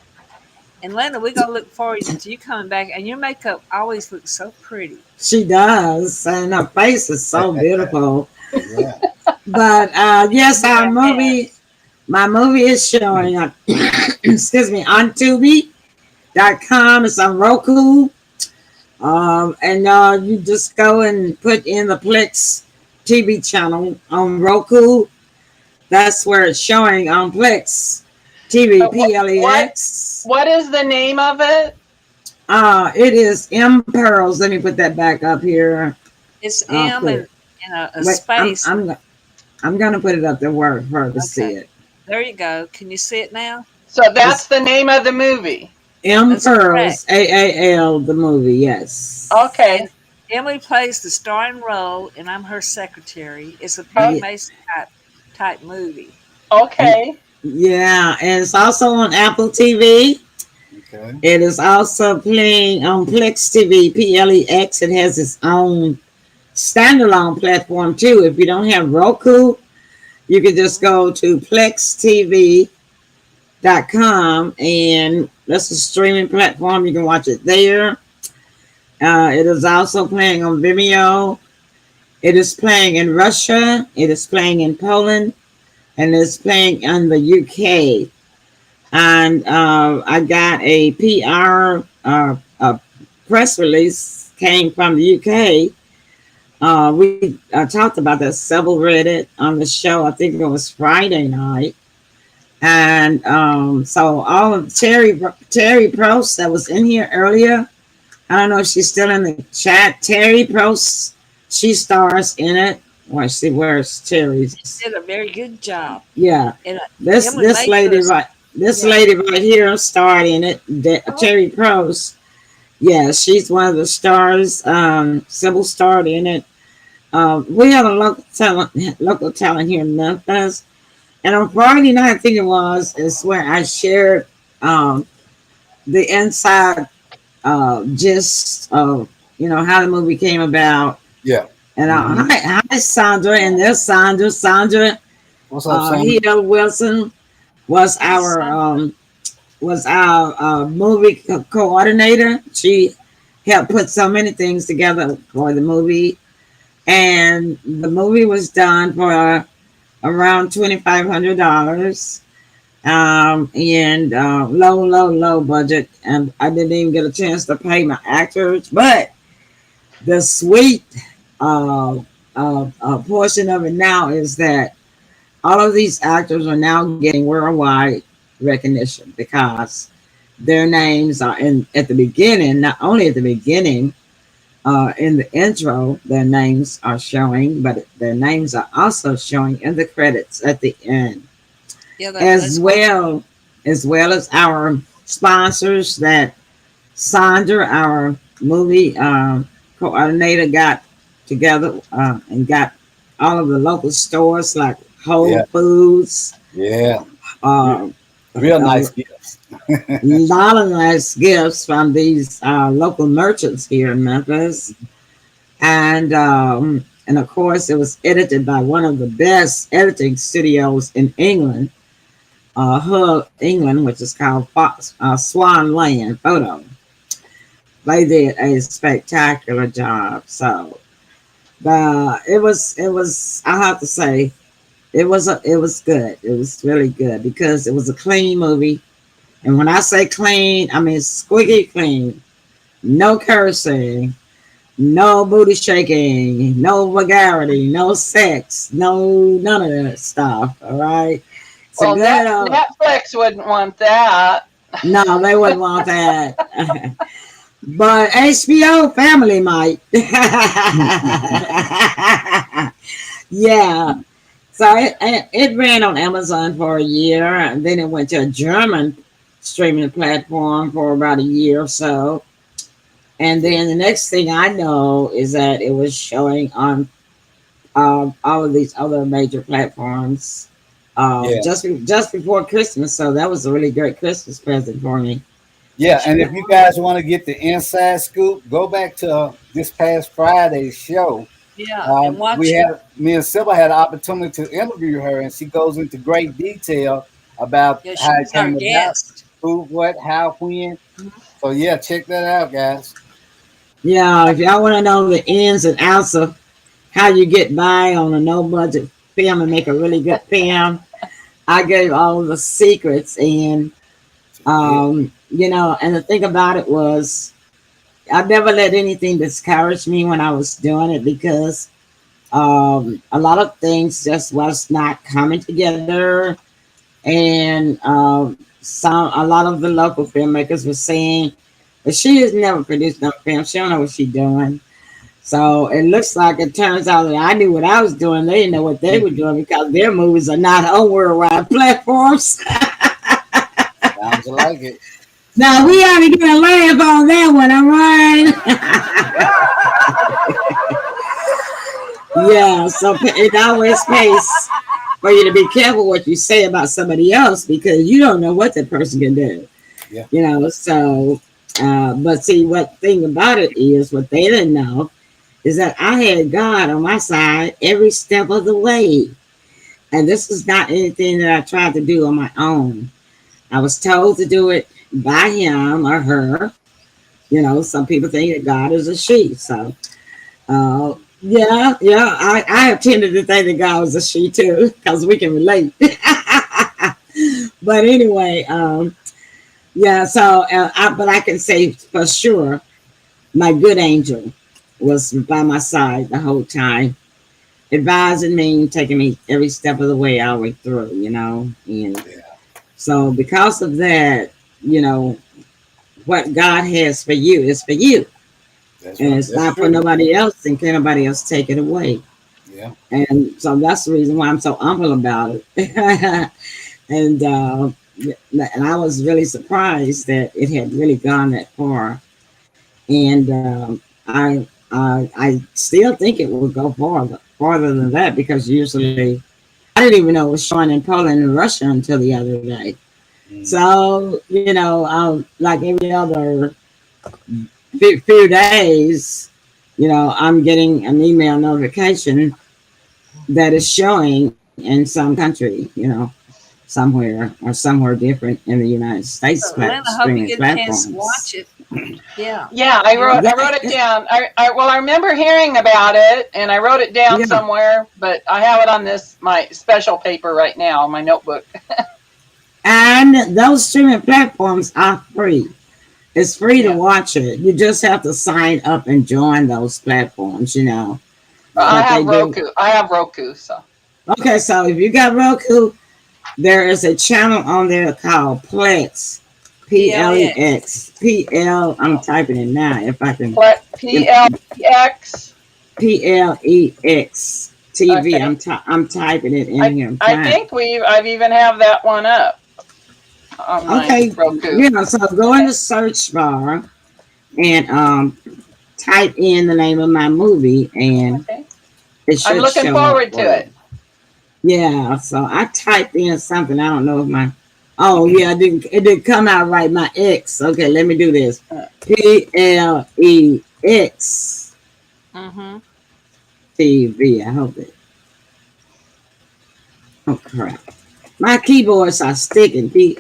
And Linda, we're going to look forward to you coming back. And your makeup always looks so pretty. She does. And her face is so beautiful. Yeah. But yes, my movie is showing up, excuse me, on Tubi.com. It's on Roku. And you just go and put in the Plex TV channel on Roku. That's where it's showing on Plex TV, PLEX. What is the name of it? It is M Pearls. Let me put that back up here. It's M and a space. I'm going to put it up there for her to see it. There you go. Can you see it now? So that's the name of the movie. M Pearls, AAL, the movie, yes. Okay. And Emily plays the starring role, and I'm her secretary. It's a Perry Mason type movie. Okay. Yeah, and it's also on Apple TV. Okay. It is also playing on Plex TV, PLEX. It has its own standalone platform too. If you don't have Roku, you can just go to plextv.com, and that's a streaming platform. You can watch it there. It is also playing on Vimeo. It is playing in Russia. It is playing in Poland, and it's playing in the UK. And I got a PR a press release came from the UK. We talked about that. Sybil read it on the show. I think it was Friday night. And so all of Terry Prost that was in here earlier, I don't know if she's still in the chat. Terry Prost, she stars in it. Well, see, where's Terry's? She did a very good job. Yeah, And, this lady right lady right here starred in it. Terry Prost. Yeah, she's one of the stars. Sybil starred in it. We have a local talent here in Memphis. And on Friday night, I think it was, is where I shared the inside gist of, how the movie came about. Yeah. And hi, Sandra, and there's Sandra. Sandra, what's up, Sandra? Hida Wilson was our movie coordinator. She helped put so many things together for the movie, and the movie was done for around $2,500, and low budget, and I didn't even get a chance to pay my actors, but the sweet portion of it now is that all of these actors are now getting worldwide recognition because their names are at the beginning, not only at the beginning, in the intro, their names are showing, but their names are also showing in the credits at the end. Yeah, as well as our sponsors that Sandra, our movie coordinator, got together and got all of the local stores like Whole Foods. Yeah. Real nice gifts. A lot of nice gifts from these local merchants here in Memphis. And of course, it was edited by one of the best editing studios in England, Hull, England, which is called Swan Land Photo. They did a spectacular job. So it was I have to say, it was good. It was really good because it was a clean movie. And when I say clean, I mean squeaky clean. No cursing, no booty shaking, no vulgarity, no sex, none of that stuff. All right. So well, Netflix wouldn't want that. No, they wouldn't want that. But HBO Family might. Yeah. So it ran on Amazon for a year, and then it went to a German streaming platform for about a year or so. And then the next thing I know is that it was showing on all of these other major platforms just before Christmas. So that was a really great Christmas present for me. Yeah, and if you guys want to get the inside scoop, go back to this past Friday's show. Yeah, and watch me and Sybil had an opportunity to interview her, and she goes into great detail about how it came about, who, what, how, when. So yeah, check that out, guys. Yeah, if y'all want to know the ins and outs of how you get by on a no budget film and make a really good film, I gave all of the secrets. And and the thing about it was, I never let anything discourage me when I was doing it because a lot of things just was not coming together, and a lot of the local filmmakers were saying, but she has never produced no film. She don't know what she's doing. So it looks like it turns out that I knew what I was doing. They didn't know what they were doing because their movies are not on worldwide platforms. Sounds like it. Now we ought to get a laugh on that one, all right? Yeah, so it always pays for you to be careful what you say about somebody else because you don't know what that person can do. Yeah. You know, so but see what thing about it is what they didn't know is that I had God on my side every step of the way. And this is not anything that I tried to do on my own. I was told to do it by him or her. You know, some people think that God is a she. So I have tended to think that God was a she too, because we can relate. But anyway, but I can say for sure, my good angel was by my side the whole time, advising me, taking me every step of the way all the way through, you know. And so because of that, you know, what God has for you is for you. And it's not for nobody else, and can't nobody else take it away. Yeah. And so that's the reason why I'm so humble about it. And I was really surprised that it had really gone that far. And I still think it will go farther than that, because usually I didn't even know it was showing in Poland and Russia until the other day. So, you know, like every other few days, you know, I'm getting an email notification that is showing in some country, you know, somewhere different in the United States Lynn, I hope you streaming get a chance platforms. to watch it. Yeah. Yeah, I wrote it down. I remember hearing about it, and I wrote it down somewhere, but I have it on my special paper right now, my notebook. And those streaming platforms are free. It's free to watch it. You just have to sign up and join those platforms, you know. I have Roku. I have Roku, so. Okay, so if you got Roku, there is a channel on there called Plex. Plex. I'm typing it now if I can. Plex. Plex TV. Okay. I'm typing it in here. I think I've even have that one up. Okay. Roku. Yeah, so go in the search bar and type in the name of my movie, and it should I'm looking show forward to it. Yeah, so I typed in something. I don't know if it didn't come out right. My X. Okay, let me do this. Plex TV. I hope it. Oh crap. My keyboards are sticking. Plex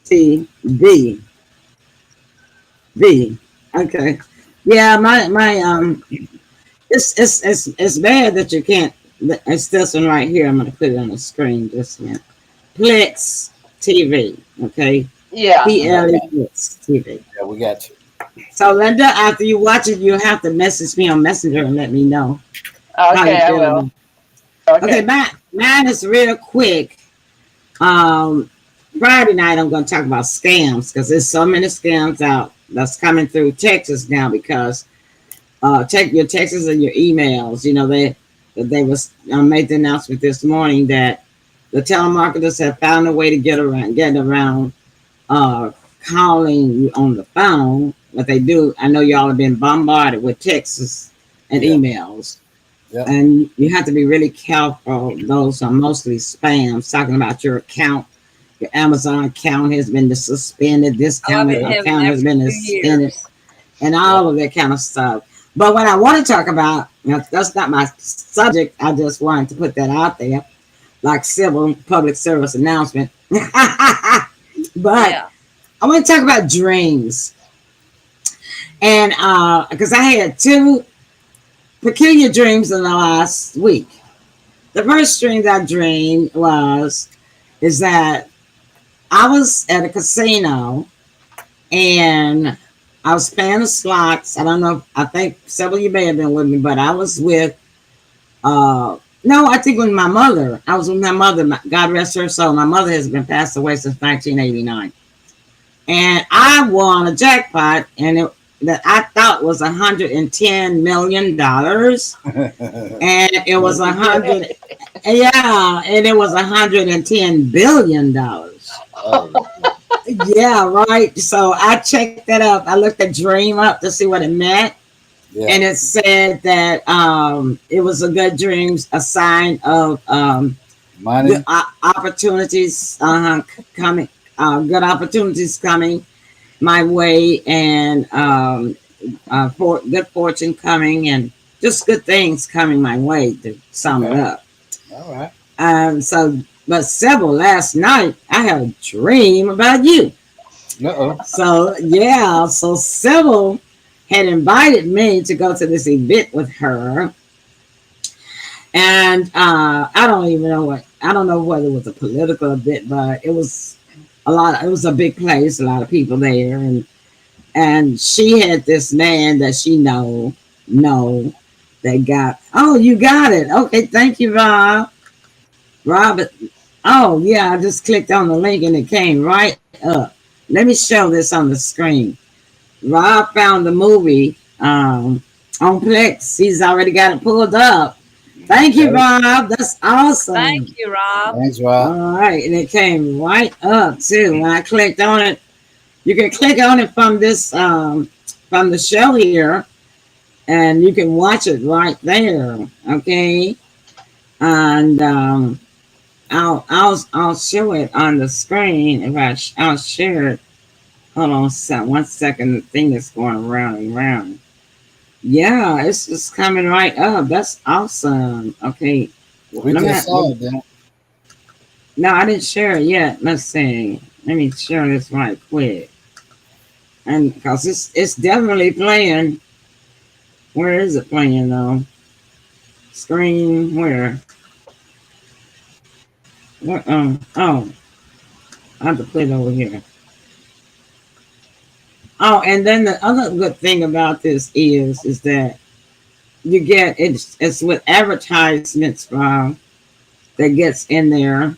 TV. Okay. Yeah, my It's bad that you can't. It's this one right here. I'm going to put it on the screen just a minute. Plex TV. Okay. Yeah. Plex TV. Yeah, we got you. So Linda, after you watch it, you have to message me on Messenger and let me know. Okay, I will. Okay, mine is real quick. Friday night I'm going to talk about scams, because there's so many scams out that's coming through Texas now, because check your texts and your emails. You know, they made the announcement this morning that the telemarketers have found a way to get around calling you on the phone. What they do, I know y'all have been bombarded with texts and emails. Yeah. And you have to be really careful. Those are mostly spams talking about your account. Your Amazon account has been suspended. This account has been suspended. And all of that kind of stuff. But what I want to talk about, that's not my subject. I just wanted to put that out there, like Sybil public service announcement. But I want to talk about dreams. And because I had two peculiar dreams in the last week. The first dream that I dreamed is that I was at a casino and I was playing the slots. I don't know. I think several of you may have been with me, but I was with, I think with my mother. I was with my mother. God rest her soul. My mother has been passed away since 1989. And I won a jackpot, and that I thought was $110 million. And it was and it was $110 billion. Yeah, right. So I checked that up. I looked the dream up to see what it meant. Yeah. And it said that it was a good dream, a sign of Money. Opportunities coming, good opportunities coming my way, and good fortune coming, and just good things coming my way, to sum it up. All right. But Sybil, last night I had a dream about you. So yeah, so Sybil had invited me to go to this event with her, and I don't know whether it was a political event, but it was it was a big place, a lot of people there, and she had this man that she know that got. Oh, you got it. Okay, thank you, Rob. Robert. Oh yeah, I just clicked on the link and it came right up. Let me show this on the screen. Rob found the movie on Plex. He's already got it pulled up. Thank you, Rob. That's awesome. Thank you, Rob. Thanks, Rob. All right, and it came right up too. When I clicked on it, you can click on it from this from the show here, and you can watch it right there. Okay, and I'll show it on the screen if I'll share it. Hold on 1 second. The thing is going around and around. Yeah, it's just coming right up. That's awesome. Okay. We just saw it then. No, I didn't share it yet. Let's see. Let me share this right quick. And because it's definitely playing. Where is it playing though? Screen where? What? Oh, I have to put it over here. Oh, and then the other good thing about this is that you get it's with advertisements that gets in there,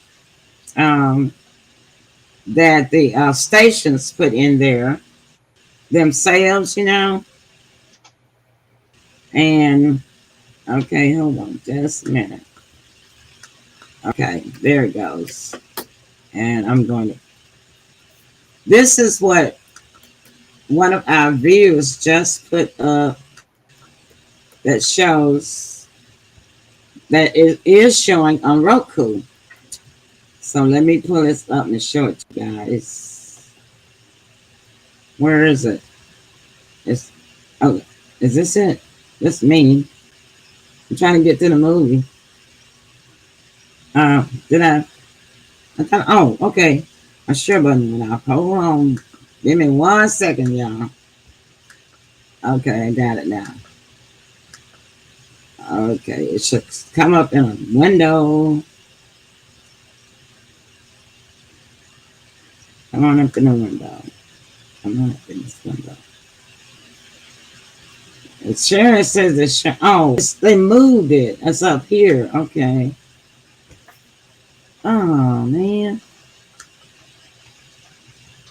that the stations put in there themselves, and okay, hold on just a minute. Okay, there it goes. And I'm going to, this is what one of our viewers just put up that shows that it is showing on Roku. So let me pull this up and show it to you guys. Where is it? Is this it? That's me. I'm trying to get to the movie. Did I thought, oh, okay. My share button went off. Hold on. Give me 1 second, y'all. Okay, I got it now. Okay, it should come up in a window. Come on up in the window. Come on up in this window. It's sharing says it's they moved it. It's up here. Okay. Oh man.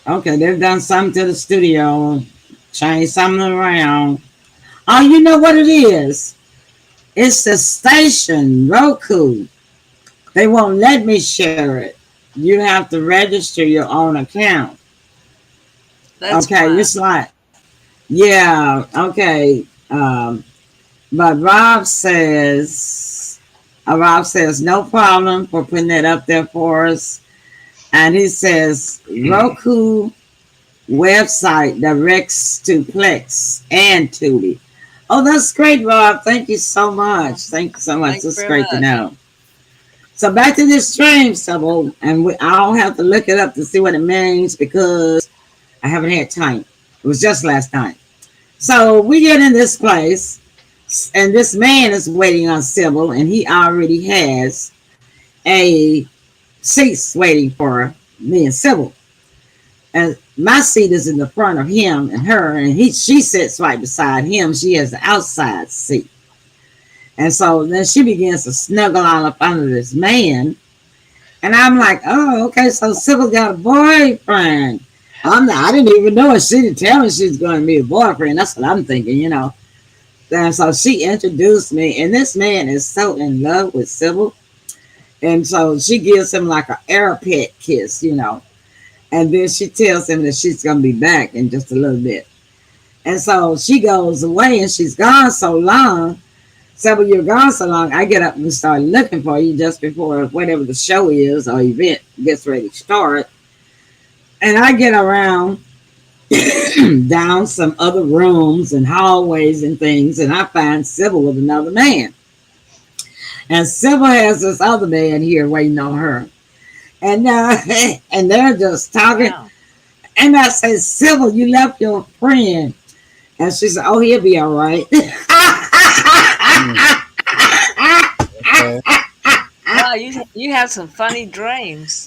Okay, they've done something to the studio, changed something around. Oh, you know what it is? It's the station, Roku. They won't let me share it. You have to register your own account. That's okay, fine. it's like, yeah, okay. But Rob says no problem for putting that up there for us. And he says Roku website directs to Plex and Tubi. Oh, that's great, Rob. Thank you so much. Thank you so much. Thanks That's very great much. to know. So back to this stream, Sybil, and I'll have to look it up to see what it means because I haven't had time. It was just last night. So we get in this place, and this man is waiting on Sybil, and he already has a seats waiting for me and Sybil. And my seat is in the front of him and her, and she sits right beside him. She has the outside seat. And so then she begins to snuggle all up under this man. And I'm like, oh, okay, so Sybil got a boyfriend. I didn't even know it. She didn't tell me she was going to be a boyfriend. That's what I'm thinking, And so she introduced me, and this man is so in love with Sybil. And so she gives him like an air pet kiss, And then she tells him that she's going to be back in just a little bit. And so she goes away, and she's gone so long. Sybil, you're gone so long, I get up and start looking for you just before whatever the show is or event gets ready to start. And I get around down some other rooms and hallways and things, and I find Sybil with another man. And Sybil has this other man here waiting on her. And and they're just talking. Wow. And I said, Sybil, you left your friend. And she said, oh, he'll be all right. Okay. Wow, you have some funny dreams.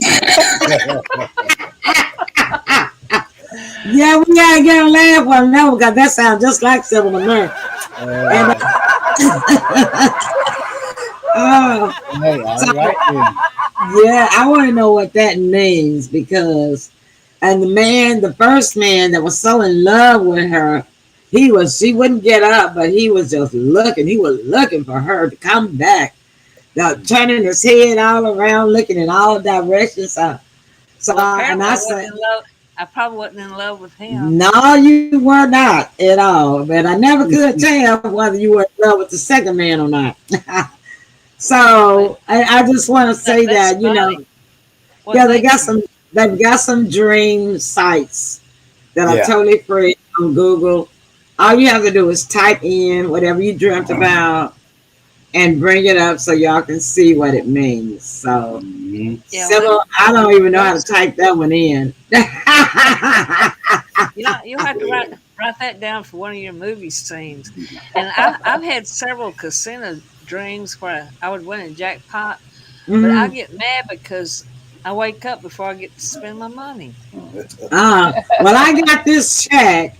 Yeah, we gotta get a laugh one now because that sounds just like Sybil to me. And, Hey, so, all right then. yeah, I want to know what that means because, and the first man that was so in love with her, she wouldn't get up, but he was just looking. He was looking for her to come back, turning his head all around, looking in all directions. So Well, and apparently I I said, wasn't in love. I probably wasn't in love with him. no, you were not at all. But I never could tell whether you were in love with the second man or not. So I just want to say That's that, you know, funny. What yeah, makes you? they've got some dream sites that are Yeah. totally free on Google. All you have to do is type in whatever you dreamt about and bring it up so y'all can see what it means. So, Mhm. Yeah, Sybil, I don't even know how to type that one in. you have to write that down for one of your movie scenes. And I've had several casino dreams where I would win a jackpot, but I Mhm. get mad because I wake up before I get to spend my money. Well, I got this check.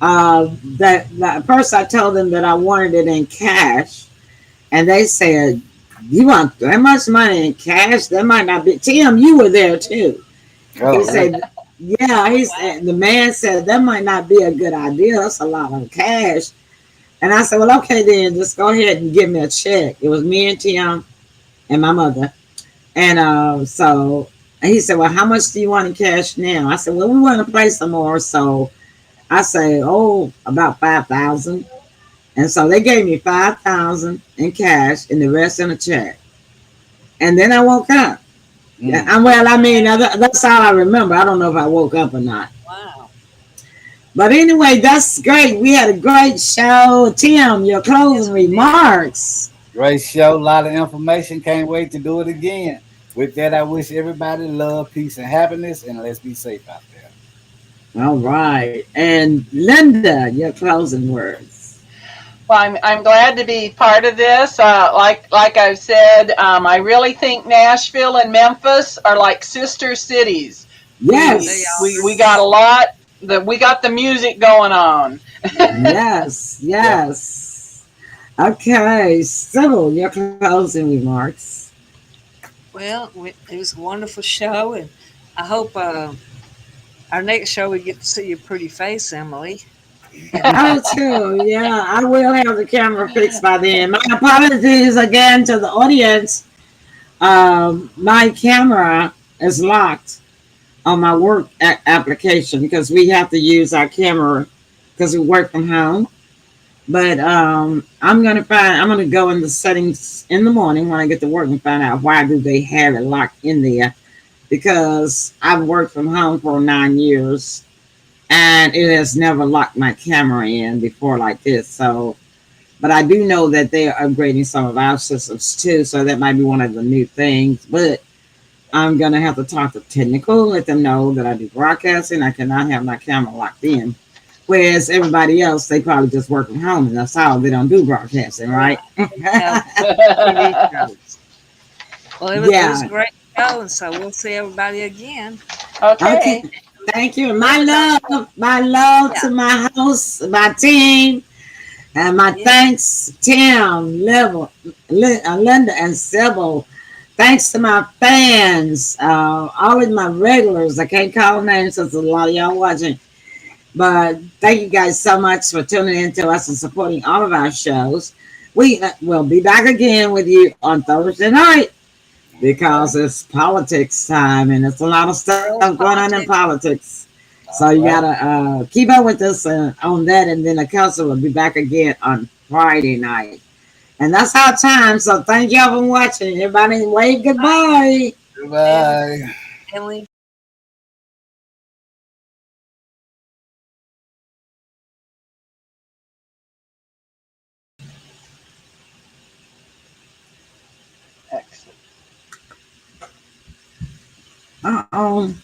That first I told them that I wanted it in cash, and they said, "You want that much money in cash? That might not be." Tim, you were there too. He Oh, really? said, "Yeah." He said the man said that might not be a good idea. That's a lot of cash. And I said, "Well, okay, then just go ahead and give me a check." It was me and Tim and my mother, and so he said, "Well, how much do you want in cash now?" I said, "Well, we want to play some more, so." I say, oh, about 5,000. And so they gave me 5,000 in cash and the rest in a check. And then I woke up. Yeah, Mm. well, I mean, that's all I remember. I don't know if I woke up or not. Wow. But anyway, that's great. We had a great show. Tim, your Yes, closing we did. remarks. Great show, a lot of information. Can't wait to do it again. With that, I wish everybody love, peace, and happiness, and let's be safe out there. All right. And Linda, your closing words. Well, I'm glad to be part of this. Like I've said, I really think Nashville and Memphis are like sister cities. They We are. Yes. got a lot. We got the music going on. Yes. Yeah. Yes. Okay. Sybil, your closing remarks. Well, it was a wonderful show, and I hope our next show we get to see your pretty face, Emily. I do too. Yeah, I will have the camera fixed by then. My apologies again to the audience. My camera is locked on my work application because we have to use our camera because we work from home. But I'm gonna go in the settings in the morning when I get to work and find out why do they have it locked in there because I've worked from home for 9 years and it has never locked my camera in before like this. So, but I do know that they are upgrading some of our systems too, so that might be one of the new things. But I'm gonna have to talk to technical, let them know that I do broadcasting. I cannot have my camera locked in. Whereas everybody else, they probably just work from home, and that's how they don't do broadcasting, right? Have TV shows. Well, it was a Yeah. great show, and so we'll see everybody again. Okay. Okay. Thank you. Remember, My love yeah, to my house, my team. And my yeah, thanks, Tim, Linda, and Sybil. Thanks to my fans, all of my regulars. I can't call names because a lot of y'all watching. But thank you guys so much for tuning in to us and supporting all of our shows. We will be back again with you on Thursday night because it's politics time and it's a lot of stuff girls going on in politics. politics. So All you right. gotta keep up with us on that, and then the council will be back again on Friday night. And that's our time. So thank y'all for watching. Everybody wave goodbye. Goodbye. Emily. Excellent. Uh-oh.